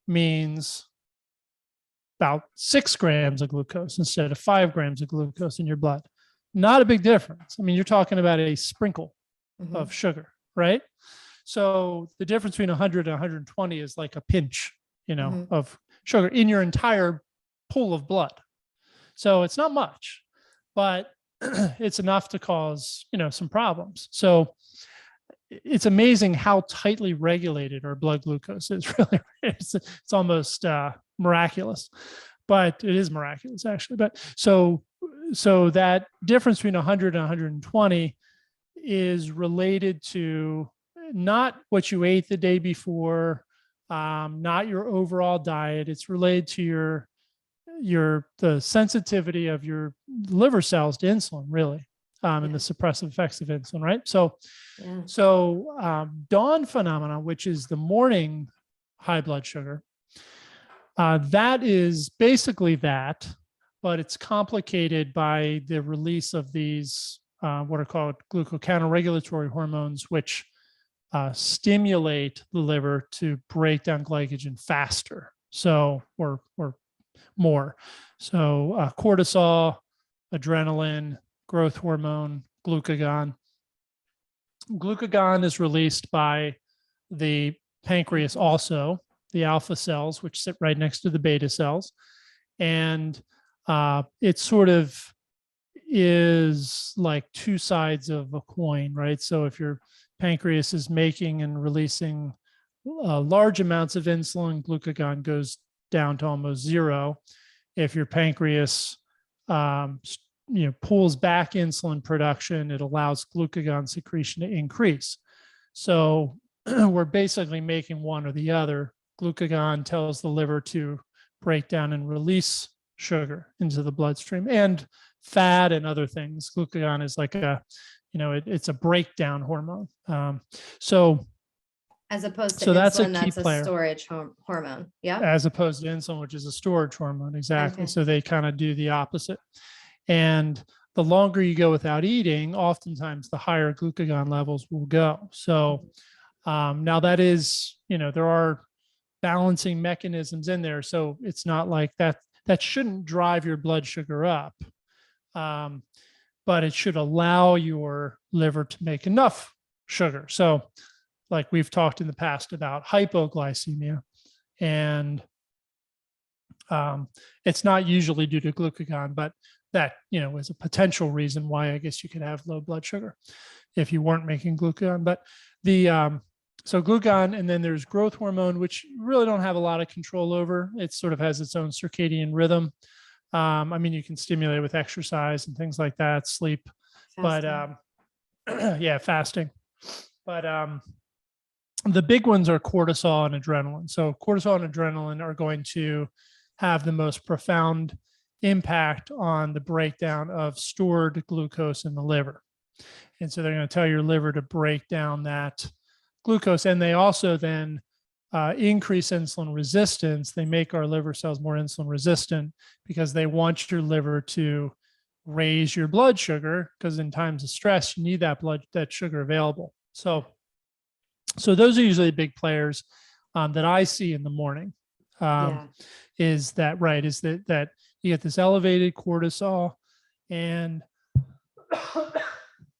means about 6 grams of glucose instead of 5 grams of glucose in your blood. Not a big difference. I mean, you're talking about a sprinkle of sugar, right? So the difference between 100 and 120 is like a pinch, you know, of sugar in your entire pool of blood. So it's not much, but it's enough to cause, you know, some problems. So it's amazing how tightly regulated our blood glucose is. Really, it's almost miraculous, but it is miraculous actually. But so that difference between 100 and 120 is related to not what you ate the day before, not your overall diet. It's related to the sensitivity of your liver cells to insulin, really, and the suppressive effects of insulin, right? So, dawn phenomena, which is the morning high blood sugar, that is basically that, but it's complicated by the release of these what are called glucocounterregulatory hormones, which stimulate the liver to break down glycogen faster. So, or more. So cortisol, adrenaline, growth hormone, glucagon. Glucagon is released by the pancreas also, the alpha cells, which sit right next to the beta cells. And it sort of is like two sides of a coin, right? So if your pancreas is making and releasing large amounts of insulin, glucagon goes down to almost zero. If your pancreas pulls back insulin production, it allows glucagon secretion to increase. So we're basically making one or the other. Glucagon tells the liver to break down and release sugar into the bloodstream and fat and other things. Glucagon is like it's a breakdown hormone. As opposed to so insulin, that's a storage hormone. Yeah. As opposed to insulin, which is a storage hormone. Exactly. Okay. So they kind of do the opposite. And the longer you go without eating, oftentimes the higher glucagon levels will go. So now that is, there are balancing mechanisms in there. So it's not like that shouldn't drive your blood sugar up. But it should allow your liver to make enough sugar. So like we've talked in the past about hypoglycemia, and it's not usually due to glucagon, but that, is a potential reason why I guess you could have low blood sugar if you weren't making glucagon. But so glucagon, and then there's growth hormone, which you really don't have a lot of control over. It sort of has its own circadian rhythm. You can stimulate with exercise and things like that, sleep, fasting. But fasting. But the big ones are cortisol and adrenaline. So cortisol and adrenaline are going to have the most profound impact on the breakdown of stored glucose in the liver. And so they're going to tell your liver to break down that glucose. And they also then increase insulin resistance. They make our liver cells more insulin resistant because they want your liver to raise your blood sugar, because in times of stress, you need that sugar available. So those are usually big players that I see in the morning. Yeah. Is that right? Is that you get this elevated cortisol, and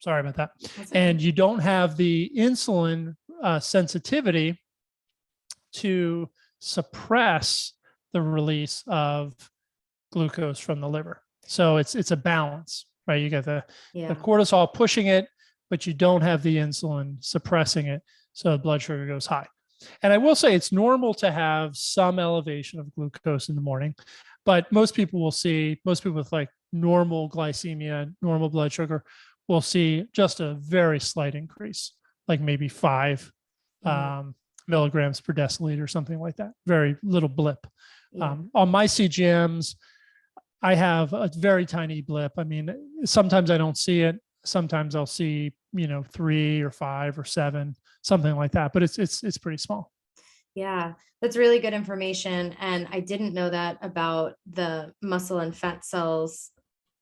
sorry about that, That's and okay. you don't have the insulin sensitivity to suppress the release of glucose from the liver. So it's a balance, right? You got the Yeah. cortisol pushing it, but you don't have the insulin suppressing it. So blood sugar goes high. And I will say it's normal to have some elevation of glucose in the morning, but most people with like normal glycemia, normal blood sugar, will see just a very slight increase, like maybe 5 Mhm. milligrams per deciliter, something like that. Very little blip. Yeah. On my CGMs, I have a very tiny blip. I mean, sometimes I don't see it. Sometimes I'll see, 3 or 5 or 7, something like that. But it's pretty small. Yeah, that's really good information. And I didn't know that about the muscle and fat cells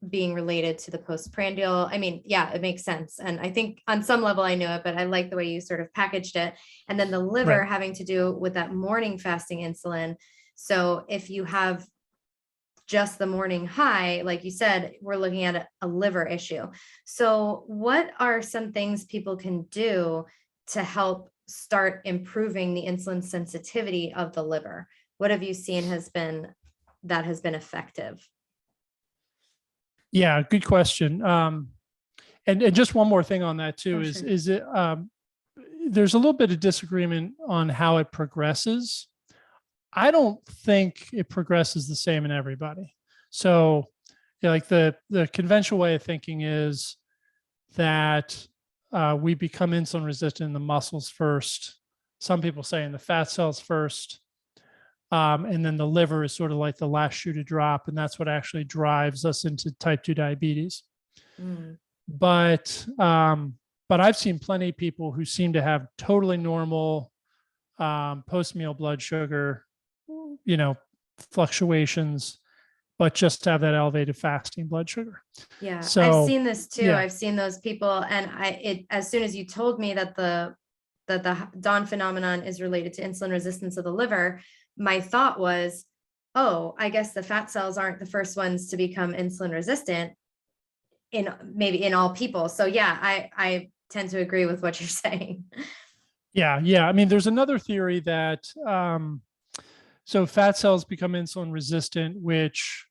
being related to the postprandial. I mean, yeah, it makes sense. And I think on some level I know it, but I like the way you sort of packaged it. And then the liver Right. having to do with that morning fasting insulin. So if you have just the morning high, like you said, we're looking at a liver issue. So what are some things people can do to help start improving the insulin sensitivity of the liver? What have you seen has been effective? Yeah, good question. And just one more thing on that too Oh, is sure. is it there's a little bit of disagreement on how it progresses. I don't think it progresses the same in everybody. So, like the conventional way of thinking is that we become insulin resistant in the muscles first. Some people say in the fat cells first, and then the liver is sort of like the last shoe to drop, and that's what actually drives us into type 2 diabetes. Mm, But but I've seen plenty of people who seem to have totally normal post meal blood sugar, you know, fluctuations, but just have that elevated fasting blood sugar. yeah, I've So seen this too. yeah, I've seen those people, and as soon as you told me that the Dawn phenomenon is related to insulin resistance of the liver, my thought was, oh, I guess the fat cells aren't the first ones to become insulin resistant in maybe in all people. So yeah, I tend to agree with what you're saying. yeah. I mean, there's another theory that so fat cells become insulin resistant, which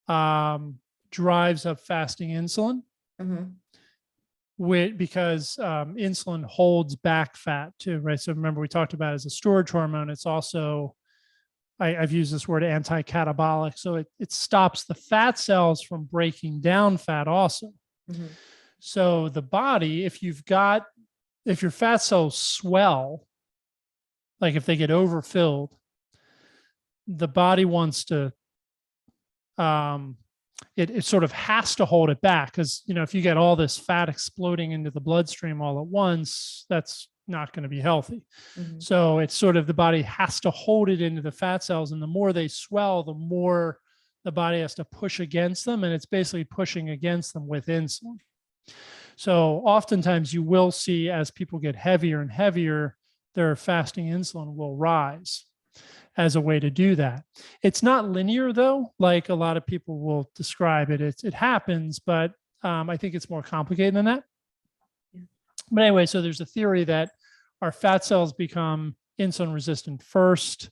drives up fasting insulin. Mhm. Because insulin holds back fat too, right? So remember we talked about it as a storage hormone. It's also I've used this word anti-catabolic. So it stops the fat cells from breaking down fat also. Mhm. So the body, if your fat cells swell, like if they get overfilled, the body wants to um, it sort of has to hold it back because if you get all this fat exploding into the bloodstream all at once, that's not going to be healthy. Mhm. So it's sort of the body has to hold it into the fat cells, and the more they swell, the more the body has to push against them, and it's basically pushing against them with insulin. So oftentimes you will see as people get heavier and heavier, their fasting insulin will rise as a way to do that. It's not linear though, like a lot of people will describe it. It happens, but I think it's more complicated than that. Yeah. But anyway, so there's a theory that our fat cells become insulin resistant first.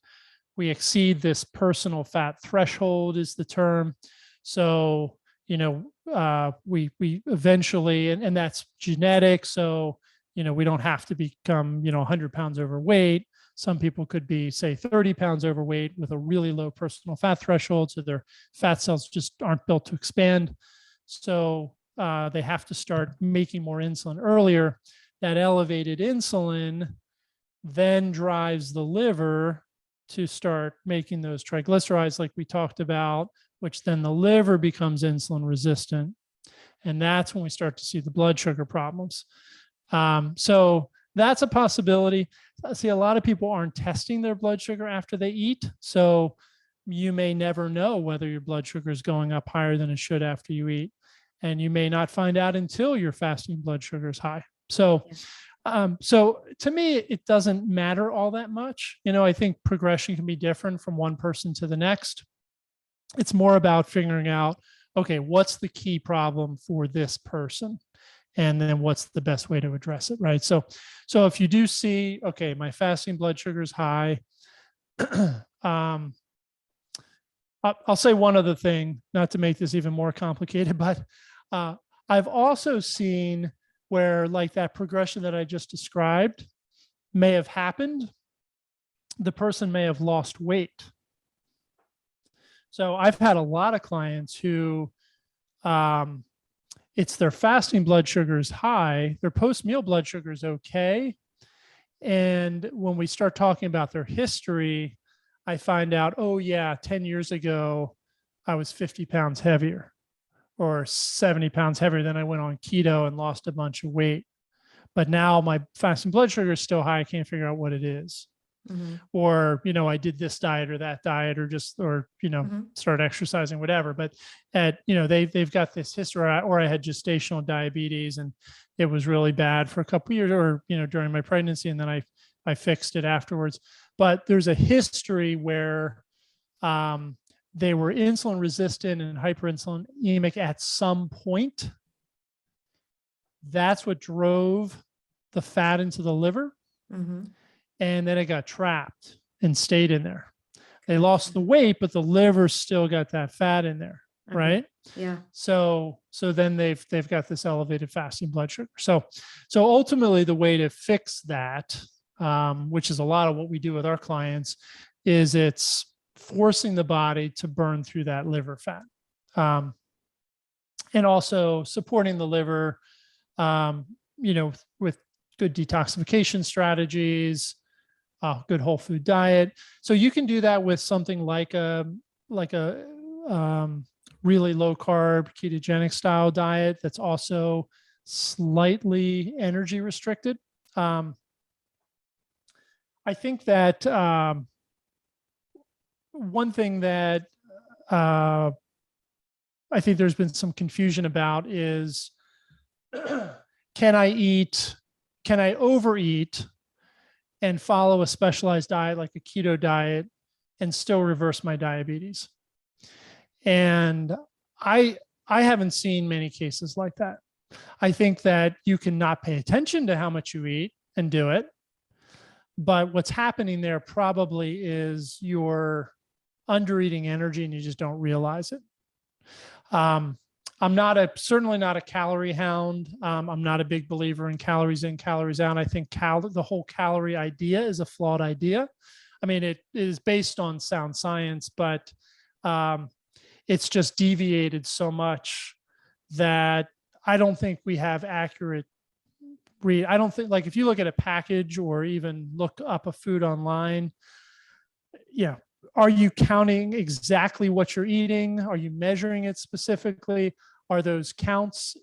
We exceed this personal fat threshold is the term. So, we eventually, and that's genetic. So, we don't have to become, 100 pounds overweight. Some people could be, say, 30 pounds overweight with a really low personal fat threshold. So their fat cells just aren't built to expand. So they have to start making more insulin earlier. That elevated insulin then drives the liver to start making those triglycerides, like we talked about, which then the liver becomes insulin resistant. And that's when we start to see the blood sugar problems. So that's a possibility. See, a lot of people aren't testing their blood sugar after they eat. So you may never know whether your blood sugar is going up higher than it should after you eat. And you may not find out until your fasting blood sugar is high. So Yeah. So to me, it doesn't matter all that much. I think progression can be different from one person to the next. It's more about figuring out, okay, what's the key problem for this person? And then what's the best way to address it, right? So if you do see, okay, my fasting blood sugar is high, I'll say one other thing, not to make this even more complicated, but I've also seen where like that progression that I just described may have happened. The person may have lost weight. So I've had a lot of clients who it's their fasting blood sugar is high, their post-meal blood sugar is okay. And when we start talking about their history, I find out, oh yeah, 10 years ago, I was 50 pounds heavier or 70 pounds heavier. Then I went on keto and lost a bunch of weight. But now my fasting blood sugar is still high. I can't figure out what it is. Mm-hmm. Or, I did this diet or that diet or mm-hmm. start exercising, whatever. But they've got this history, or I had gestational diabetes and it was really bad for a couple of years, or, during my pregnancy. And then I fixed it afterwards. But there's a history where they were insulin resistant and hyperinsulinemic at some point. That's what drove the fat into the liver. Mm-hmm. And then it got trapped and stayed in there. They lost the weight, but the liver still got that fat in there, mm-hmm. right? Yeah. So then they've got this elevated fasting blood sugar. So ultimately, the way to fix that, which is a lot of what we do with our clients, is it's forcing the body to burn through that liver fat, and also supporting the liver, with good detoxification strategies, good whole food diet. So you can do that with something like a really low carb ketogenic style diet that's also slightly energy restricted. I think that one thing that I think there's been some confusion about is, can I overeat and follow a specialized diet like a keto diet and still reverse my diabetes? And I haven't seen many cases like that. I think that you can not pay attention to how much you eat and do it. But what's happening there probably is you're undereating energy and you just don't realize it. I'm certainly not a calorie hound. I'm not a big believer in calories in, calories out. I think the whole calorie idea is a flawed idea. I mean, it is based on sound science, but it's just deviated so much that I don't think we have accurate I don't think, like, if you look at a package or even look up a food online, are you counting exactly what you're eating? Are you measuring it specifically? Are those counts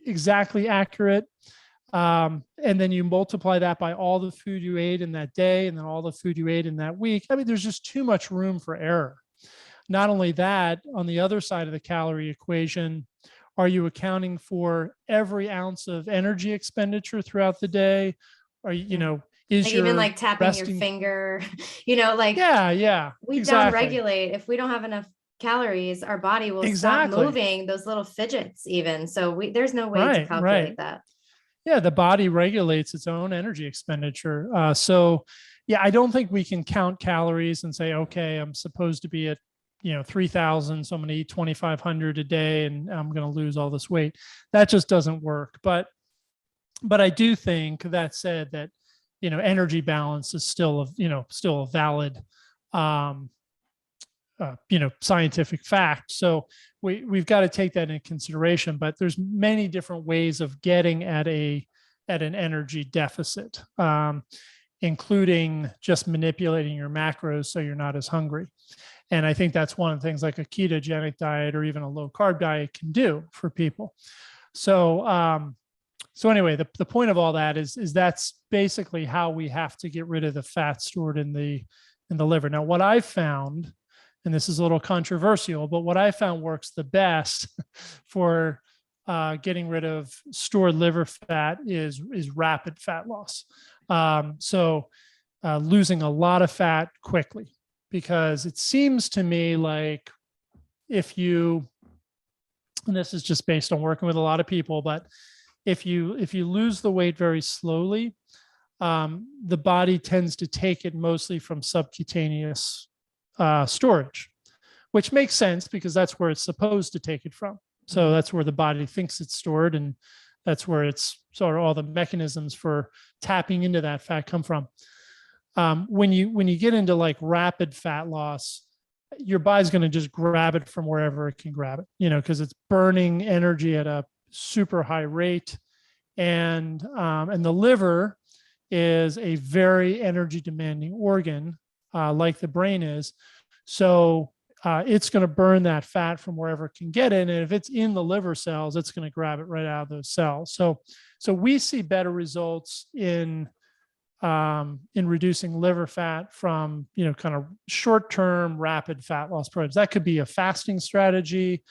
exactly accurate? And then you multiply that by all the food you ate in that day and then all the food you ate in that week. I mean, there's just too much room for error. Not only that, on the other side of the calorie equation, are you accounting for every ounce of energy expenditure throughout the day? Are you, is like your even like tapping your finger, like we downregulate. If we don't have enough calories, our body will stop moving those little fidgets even. So there's no way to calculate that. Yeah, the body regulates its own energy expenditure. So I don't think we can count calories and say, okay, I'm supposed to be at 3,000, so I'm going to eat 2,500 a day and I'm going to lose all this weight. That just doesn't work. But I do think, that said, that energy balance is still a valid scientific fact. So we've got to take that into consideration. But there's many different ways of getting at an energy deficit, including just manipulating your macros so you're not as hungry. And I think that's one of the things like a ketogenic diet or even a low carb diet can do for people. So anyway, the point of all that is that's basically how we have to get rid of the fat stored in the liver. Now, what I've found, and this is a little controversial, but what I found works the best for getting rid of stored liver fat is rapid fat loss. So losing a lot of fat quickly, because it seems to me like if you, and this is just based on working with a lot of people, but if you lose the weight very slowly, the body tends to take it mostly from subcutaneous storage, which makes sense because that's where it's supposed to take it from. So that's where the body thinks it's stored, and that's where it's sort of all the mechanisms for tapping into that fat come from. When you get into like rapid fat loss, your body's going to just grab it from wherever it can grab it, because it's burning energy at a super high rate, and the liver is a very energy demanding organ, like the brain is. So it's going to burn that fat from wherever it can get it. And if it's in the liver cells, it's going to grab it right out of those cells. So we see better results in reducing liver fat from, kind of short-term rapid fat loss programs. That could be a fasting strategy.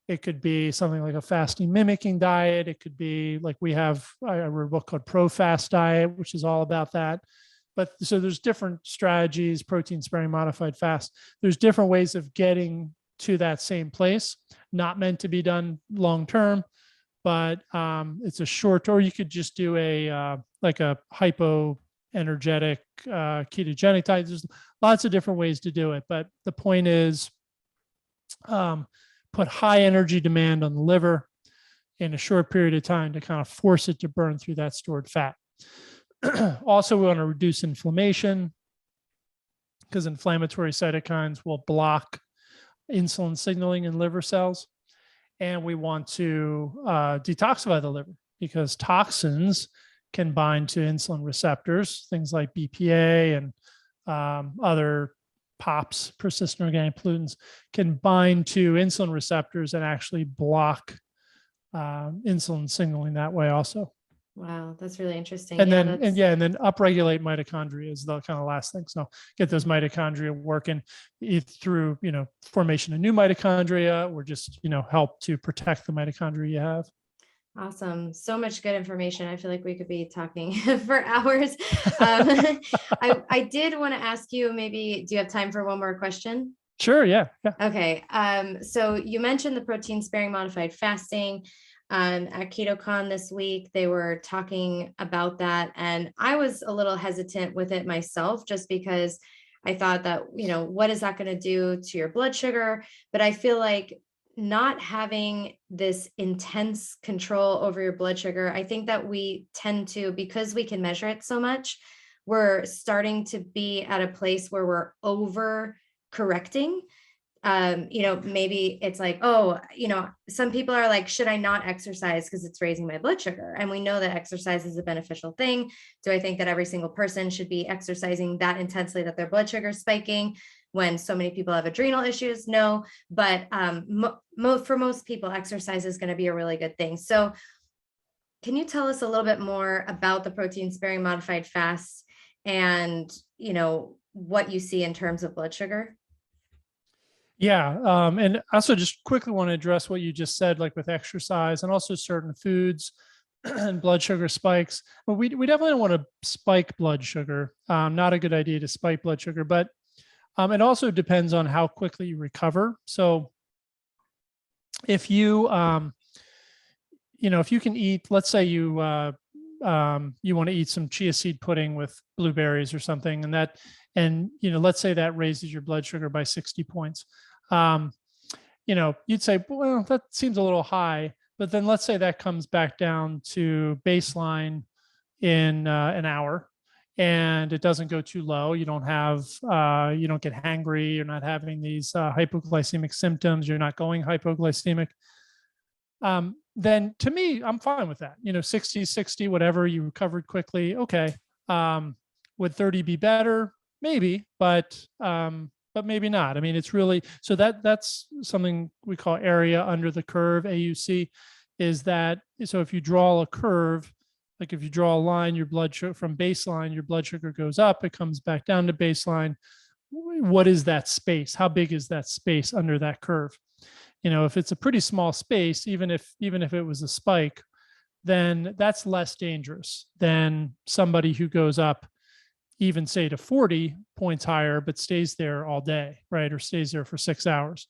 It could be something like a fasting mimicking diet. It could be like I read a book called ProFAST Diet, which is all about that. But so there's different strategies, protein sparing modified fast. There's different ways of getting to that same place, not meant to be done long-term, but it's a short, or you could just do a hypoenergetic ketogenic diet. There's lots of different ways to do it. But the point is, put high energy demand on the liver in a short period of time to kind of force it to burn through that stored fat. Also, we want to reduce inflammation, because inflammatory cytokines will block insulin signaling in liver cells. And we want to detoxify the liver, because toxins can bind to insulin receptors, things like BPA and other POPs, persistent organic pollutants, can bind to insulin receptors and actually block insulin signaling that way also. Wow, that's really interesting. And then upregulate mitochondria is the kind of last thing. So get those mitochondria working through, formation of new mitochondria, or just, help to protect the mitochondria you have. Awesome. So much good information. I feel like we could be talking for hours. I did want to ask you, maybe, do you have time for one more question? Sure. Yeah. Okay. So you mentioned the protein sparing modified fasting. At KetoCon this week, they were talking about that, and I was a little hesitant with it myself, just because I thought that, what is that going to do to your blood sugar? But I feel like not having this intense control over your blood sugar, I think that we tend to, because we can measure it so much, we're starting to be at a place where we're over correcting. Maybe it's like, some people are like, should I not exercise because it's raising my blood sugar? And we know that exercise is a beneficial thing. Do I think that every single person should be exercising that intensely that their blood sugar is spiking when so many people have adrenal issues? No, but for most people, exercise is going to be a really good thing. So can you tell us a little bit more about the protein sparing modified fasts and, what you see in terms of blood sugar? Yeah. And also just quickly want to address what you just said, like with exercise and also certain foods and blood sugar spikes. But we definitely don't want to spike blood sugar. Not a good idea to spike blood sugar, but it also depends on how quickly you recover. So if you, if you can eat, let's say you want to eat some chia seed pudding with blueberries or something, and let's say that raises your blood sugar by 60 points. You'd say, well, that seems a little high, but then let's say that comes back down to baseline in an hour, and it doesn't go too low. You don't get hangry. You're not having these hypoglycemic symptoms. You're not going hypoglycemic. Then to me, I'm fine with that. 60, whatever, you recovered quickly. Okay. Would 30 be better? Maybe, but maybe not. I mean, it's really, so that's something we call area under the curve, AUC, is that, so if you draw a curve, like if you draw a line, your blood sugar from baseline, your blood sugar goes up, it comes back down to baseline. What is that space? How big is that space under that curve? If it's a pretty small space, even if it was a spike, then that's less dangerous than somebody who goes up even say to 40 points higher, but stays there all day, right? Or stays there for 6 hours.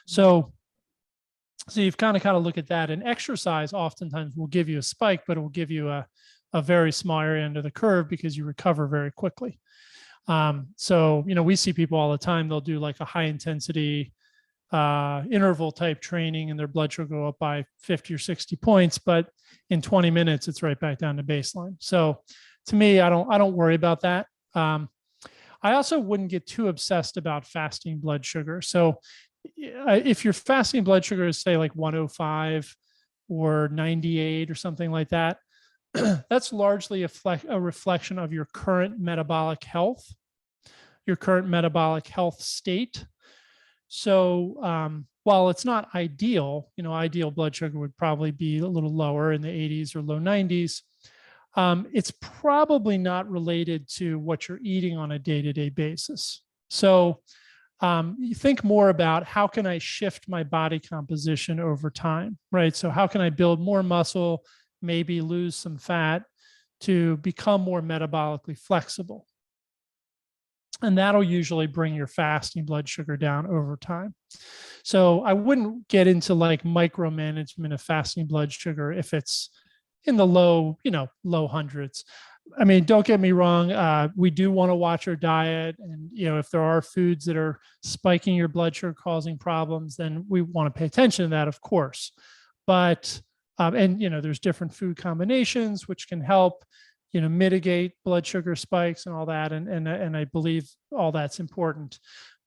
So you've kind of look at that. And exercise oftentimes will give you a spike, but it will give you a very small area under the curve because you recover very quickly. So, we see people all the time, they'll do like a high intensity interval type training and their blood sugar go up by 50 or 60 points, but in 20 minutes, it's right back down to baseline. So to me, I don't worry about that. I also wouldn't get too obsessed about fasting blood sugar. So if your fasting blood sugar is say like 105 or 98 or something like that, that's largely a reflection of your current metabolic health, state. So while it's not ideal, ideal blood sugar would probably be a little lower in the 80s or low 90s. It's probably not related to what you're eating on a day-to-day basis. So you think more about how can I shift my body composition over time, right? So how can I build more muscle, maybe lose some fat to become more metabolically flexible? And that'll usually bring your fasting blood sugar down over time. So I wouldn't get into like micromanagement of fasting blood sugar if it's in the low hundreds. I mean, don't get me wrong. We do want to watch our diet. And, if there are foods that are spiking your blood sugar, causing problems, then we want to pay attention to that, of course. But, there's different food combinations, which can help, mitigate blood sugar spikes and all that. And I believe all that's important.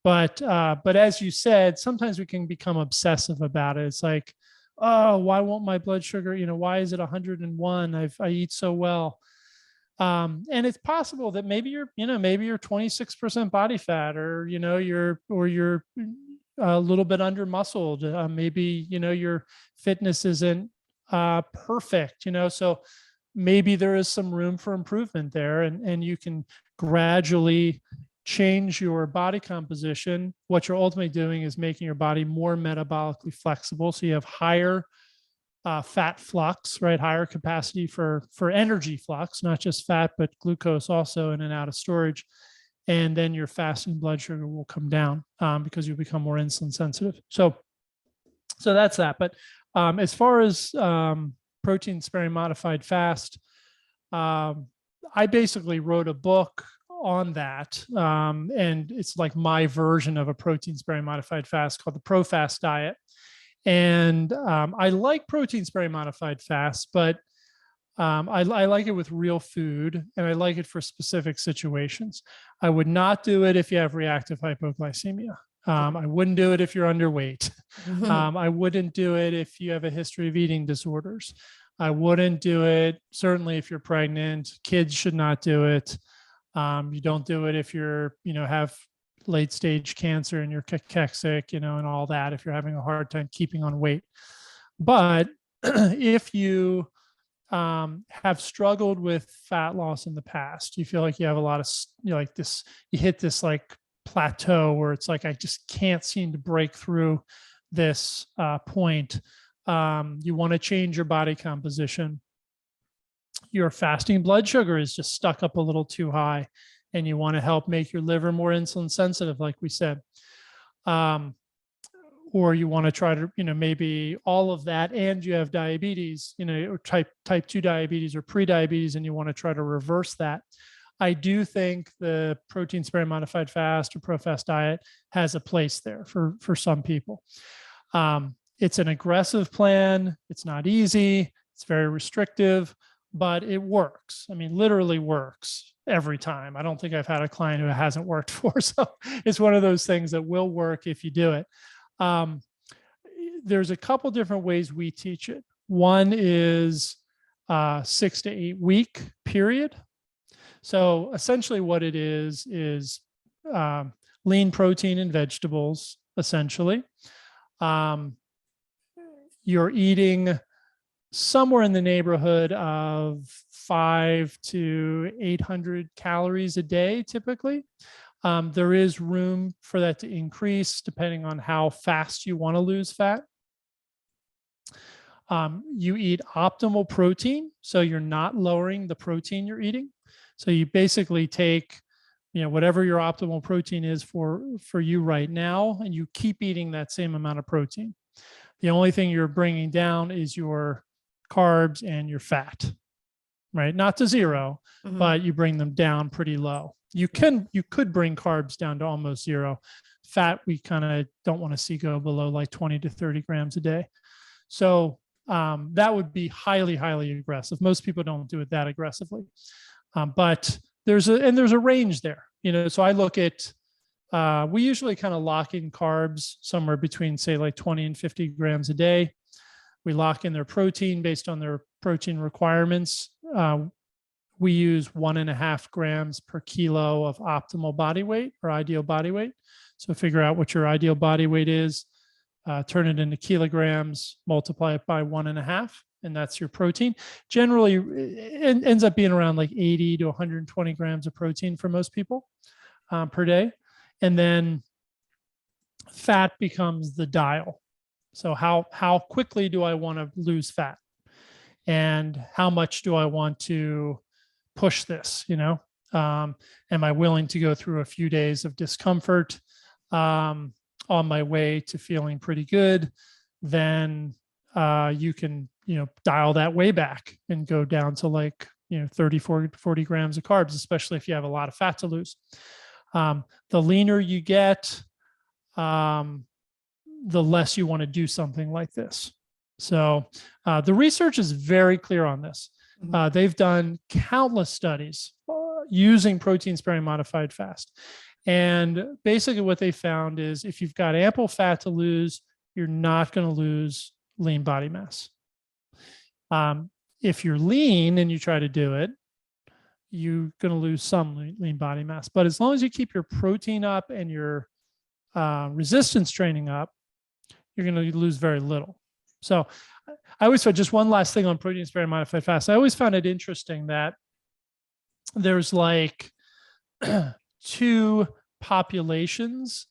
But as you said, sometimes we can become obsessive about it. It's like, oh, why won't my blood sugar, why is it 101? I eat so well. And it's possible that maybe you're 26% body fat, or, you're a little bit under muscled. Maybe, your fitness isn't perfect, so maybe there is some room for improvement there, and you can gradually change your body composition. What you're ultimately doing is making your body more metabolically flexible. So you have higher fat flux, right? Higher capacity for energy flux, not just fat, but glucose also in and out of storage. And then your fasting blood sugar will come down because you become more insulin sensitive. So that's that. But as far as protein sparing modified fast, I basically wrote a book on that. And it's like my version of a protein sparing modified fast called the ProFAST Diet. And I like protein sparing modified fast, but I like it with real food, and I like it for specific situations. I would not do it if you have reactive hypoglycemia. I wouldn't do it if you're underweight. I wouldn't do it if you have a history of eating disorders. I wouldn't do it, certainly if you're pregnant. Kids should not do it. You don't do it if you're, have late stage cancer and you're cachexic, and all that, if you're having a hard time keeping on weight. But if you have struggled with fat loss in the past, you feel like you have a lot of, you hit this like plateau where it's like, I just can't seem to break through this point. You want to change your body composition. Your fasting blood sugar is just stuck up a little too high, and you want to help make your liver more insulin sensitive, like we said. Or you want to try to, maybe all of that, and you have diabetes, or type 2 diabetes or pre-diabetes, and you want to try to reverse that. I do think the protein sparing modified fast or ProFAST diet has a place there for some people. It's an aggressive plan. It's not easy. It's very restrictive, but it works. I mean, literally works every time. I don't think I've had a client who it hasn't worked for. So it's one of those things that will work if you do it. There's a couple different ways we teach it. One is 6 to 8 week period. So essentially what it is lean protein and vegetables, essentially. You're eating somewhere in the neighborhood of 500 to 800 calories a day, typically. There is room for that to increase depending on how fast you want to lose fat. You eat optimal protein, so you're not lowering the protein you're eating. So you basically take, whatever your optimal protein is for you right now, and you keep eating that same amount of protein. The only thing you're bringing down is your carbs and your fat, right? Not to zero, but you bring them down pretty low. You could bring carbs down to almost zero. Fat, we kind of don't want to see go below like 20 to 30 grams a day. So that would be highly, highly aggressive. Most people don't do it that aggressively, but there's a range there. So I look at, we usually kind of lock in carbs somewhere between, say, like 20 and 50 grams a day. We lock in their protein based on their protein requirements. We use 1.5 grams per kilo of optimal body weight or ideal body weight. So figure out what your ideal body weight is, turn it into kilograms, multiply it by 1.5, and that's your protein. Generally, it ends up being around like 80 to 120 grams of protein for most people per day. And then fat becomes the dial. So how quickly do I want to lose fat? And how much do I want to push this? Am I willing to go through a few days of discomfort on my way to feeling pretty good? Then you can, dial that way back and go down to like, 30, 40 grams of carbs, especially if you have a lot of fat to lose. The leaner you get, the less you want to do something like this. So the research is very clear on this. They've done countless studies using protein-sparing modified fast. And basically what they found is if you've got ample fat to lose, you're not going to lose lean body mass. If you're lean and you try to do it, you're going to lose some lean body mass. But as long as you keep your protein up and your resistance training up, you're going to lose very little. So I always thought, just one last thing on protein sparing modified fast. I always found it interesting that there's like two populations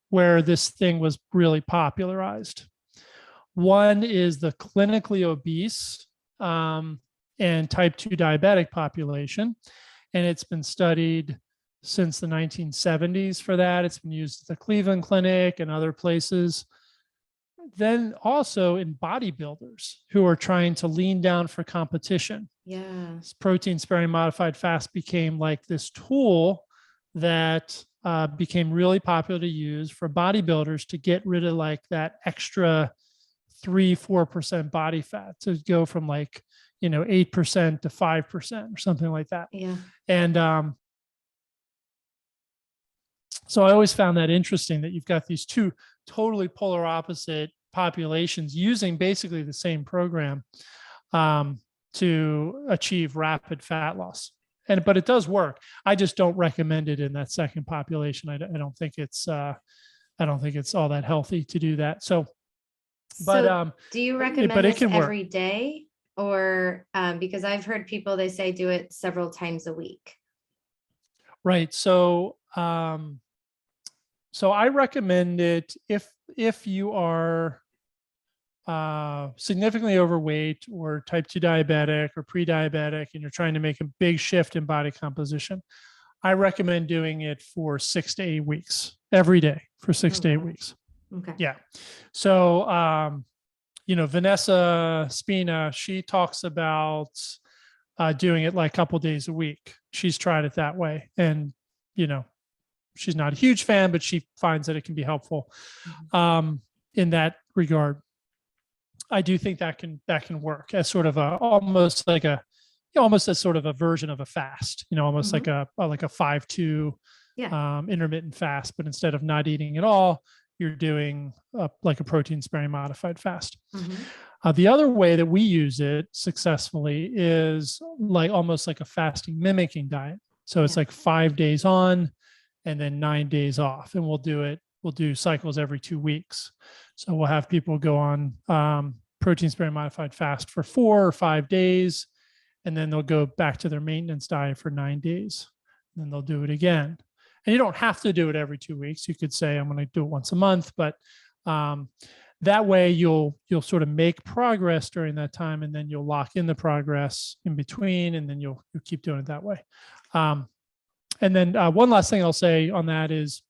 where this thing was really popularized. One is the clinically obese and type 2 diabetic population. And it's been studied since the 1970s for that. It's been used at the Cleveland Clinic and other places. Then also in bodybuilders who are trying to lean down for competition. Yeah. Protein sparing modified fast became like this tool that became really popular to use for bodybuilders to get rid of like that extra 3-4% body fat, to go from like 8% to 5% or something like that. Yeah. And so I always found that interesting that you've got these two totally polar opposite populations using basically the same program to achieve rapid fat loss. But it does work. I just don't recommend it in that second population. I don't think it's all that healthy to do that. So do you recommend this every work. day, or because I've heard people, they say do it several times a week? Right. So I recommend it if you are significantly overweight or type 2 diabetic or pre-diabetic and you're trying to make a big shift in body composition. I recommend doing it for 6 to 8 weeks every day for 6 to 8 weeks. Okay. Yeah. So, Vanessa Spina, she talks about doing it like a couple days a week. She's tried it that way. And, she's not a huge fan, but she finds that it can be helpful in that regard. I do think that can work as sort of almost as sort of a version of a fast, almost like a 5-2 intermittent fast, but instead of not eating at all, you're doing like a protein sparing modified fast. The other way that we use it successfully is like almost like a fasting mimicking diet. So it's like 5 days on and then 9 days off, and we'll do cycles every 2 weeks. So we'll have people go on protein sparing modified fast for 4 or 5 days, and then they'll go back to their maintenance diet for 9 days. And then they'll do it again. And you don't have to do it every 2 weeks. You could say, I'm going to do it once a month, but that way you'll sort of make progress during that time, and then you'll lock in the progress in between, and then you'll keep doing it that way. And then one last thing I'll say on that is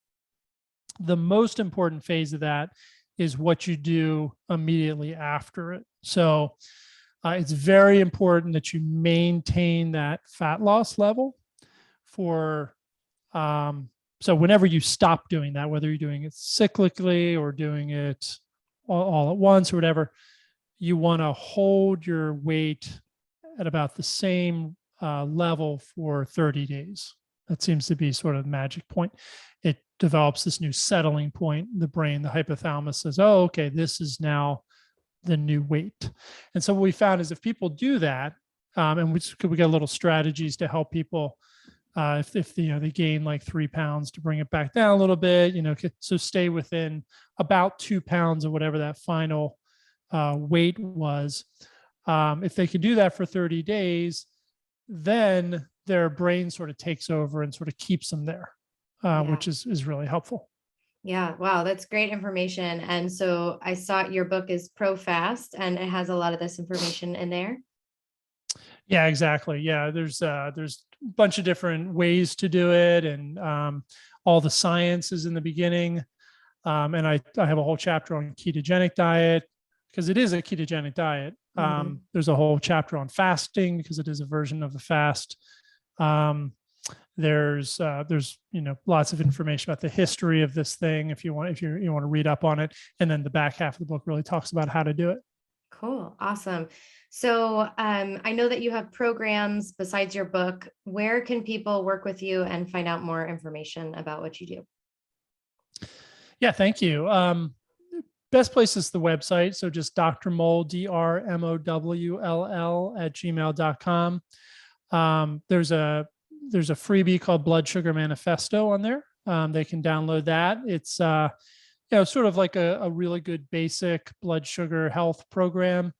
the most important phase of that is what you do immediately after it. So it's very important that you maintain that fat loss level for, so whenever you stop doing that, whether you're doing it cyclically or doing it all at once or whatever, you want to hold your weight at about the same level for 30 days. That seems to be sort of the magic point. It develops this new settling point. The brain, the hypothalamus says, oh, okay, this is now the new weight. And so what we found is if people do that, and we got little strategies to help people if they gain like 3 pounds to bring it back down a little bit, so stay within about 2 pounds of whatever that final weight was. If they could do that for 30 days, then their brain sort of takes over and sort of keeps them there, which is really helpful. Yeah. Wow. That's great information. And so I saw your book is ProFAST, and it has a lot of this information in there. Yeah, exactly. Yeah. There's a bunch of different ways to do it. And all the science is in the beginning. And I have a whole chapter on ketogenic diet because it is a ketogenic diet. There's a whole chapter on fasting because it is a version of the fast. There's lots of information about the history of this thing if you want to read up on it. And then the back half of the book really talks about how to do it. Cool. Awesome. So I know that you have programs besides your book. Where can people work with you and find out more information about what you do? Yeah, thank you. Best place is the website. So just Dr. Mowll, DrMowll @gmail.com. There's a freebie called Blood Sugar Manifesto on there. They can download that. It's sort of like a really good basic blood sugar health program.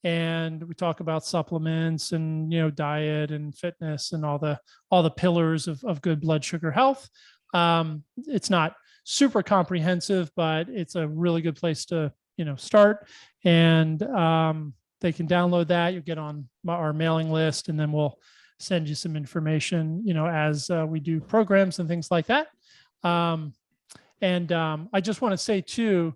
And we talk about supplements and, diet and fitness and all the pillars of good blood sugar health. It's not super comprehensive, but it's a really good place to, start. And they can download that. You'll get on our mailing list, and then we'll send you some information, as we do programs and things like that. And I just want to say too,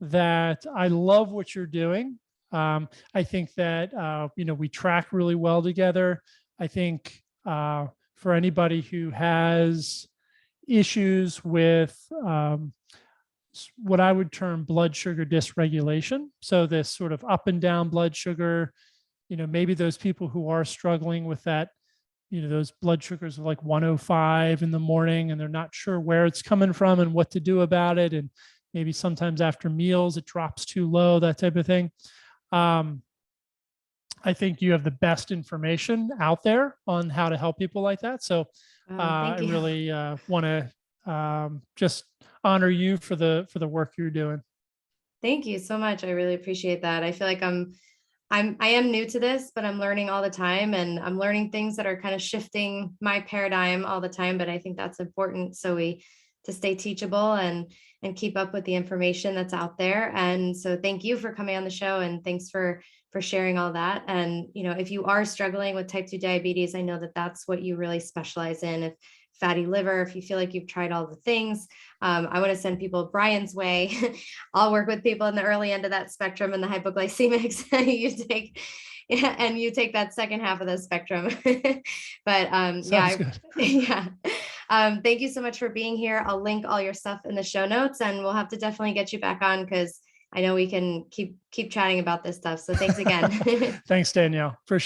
that I love what you're doing. I think that, we track really well together. I think for anybody who has issues with what I would term blood sugar dysregulation, so this sort of up and down blood sugar, maybe those people who are struggling with that, those blood sugars are like 105 in the morning and they're not sure where it's coming from and what to do about it. And maybe sometimes after meals, it drops too low, that type of thing. I think you have the best information out there on how to help people like that. So I really want to just honor you for the work you're doing. Thank you so much. I really appreciate that. I feel like I am new to this, but I'm learning all the time, and I'm learning things that are kind of shifting my paradigm all the time. But I think that's important. So to stay teachable and keep up with the information that's out there. And so thank you for coming on the show, and thanks for sharing all that. And, if you are struggling with type 2 diabetes, I know that that's what you really specialize in. If fatty liver, if you feel like you've tried all the things, I want to send people Brian's way. I'll work with people in the early end of that spectrum and the hypoglycemics. You take that second half of the spectrum. But thank you so much for being here. I'll link all your stuff in the show notes, and we'll have to definitely get you back on because I know we can keep chatting about this stuff. So thanks again. Thanks, Danielle. Appreciate it.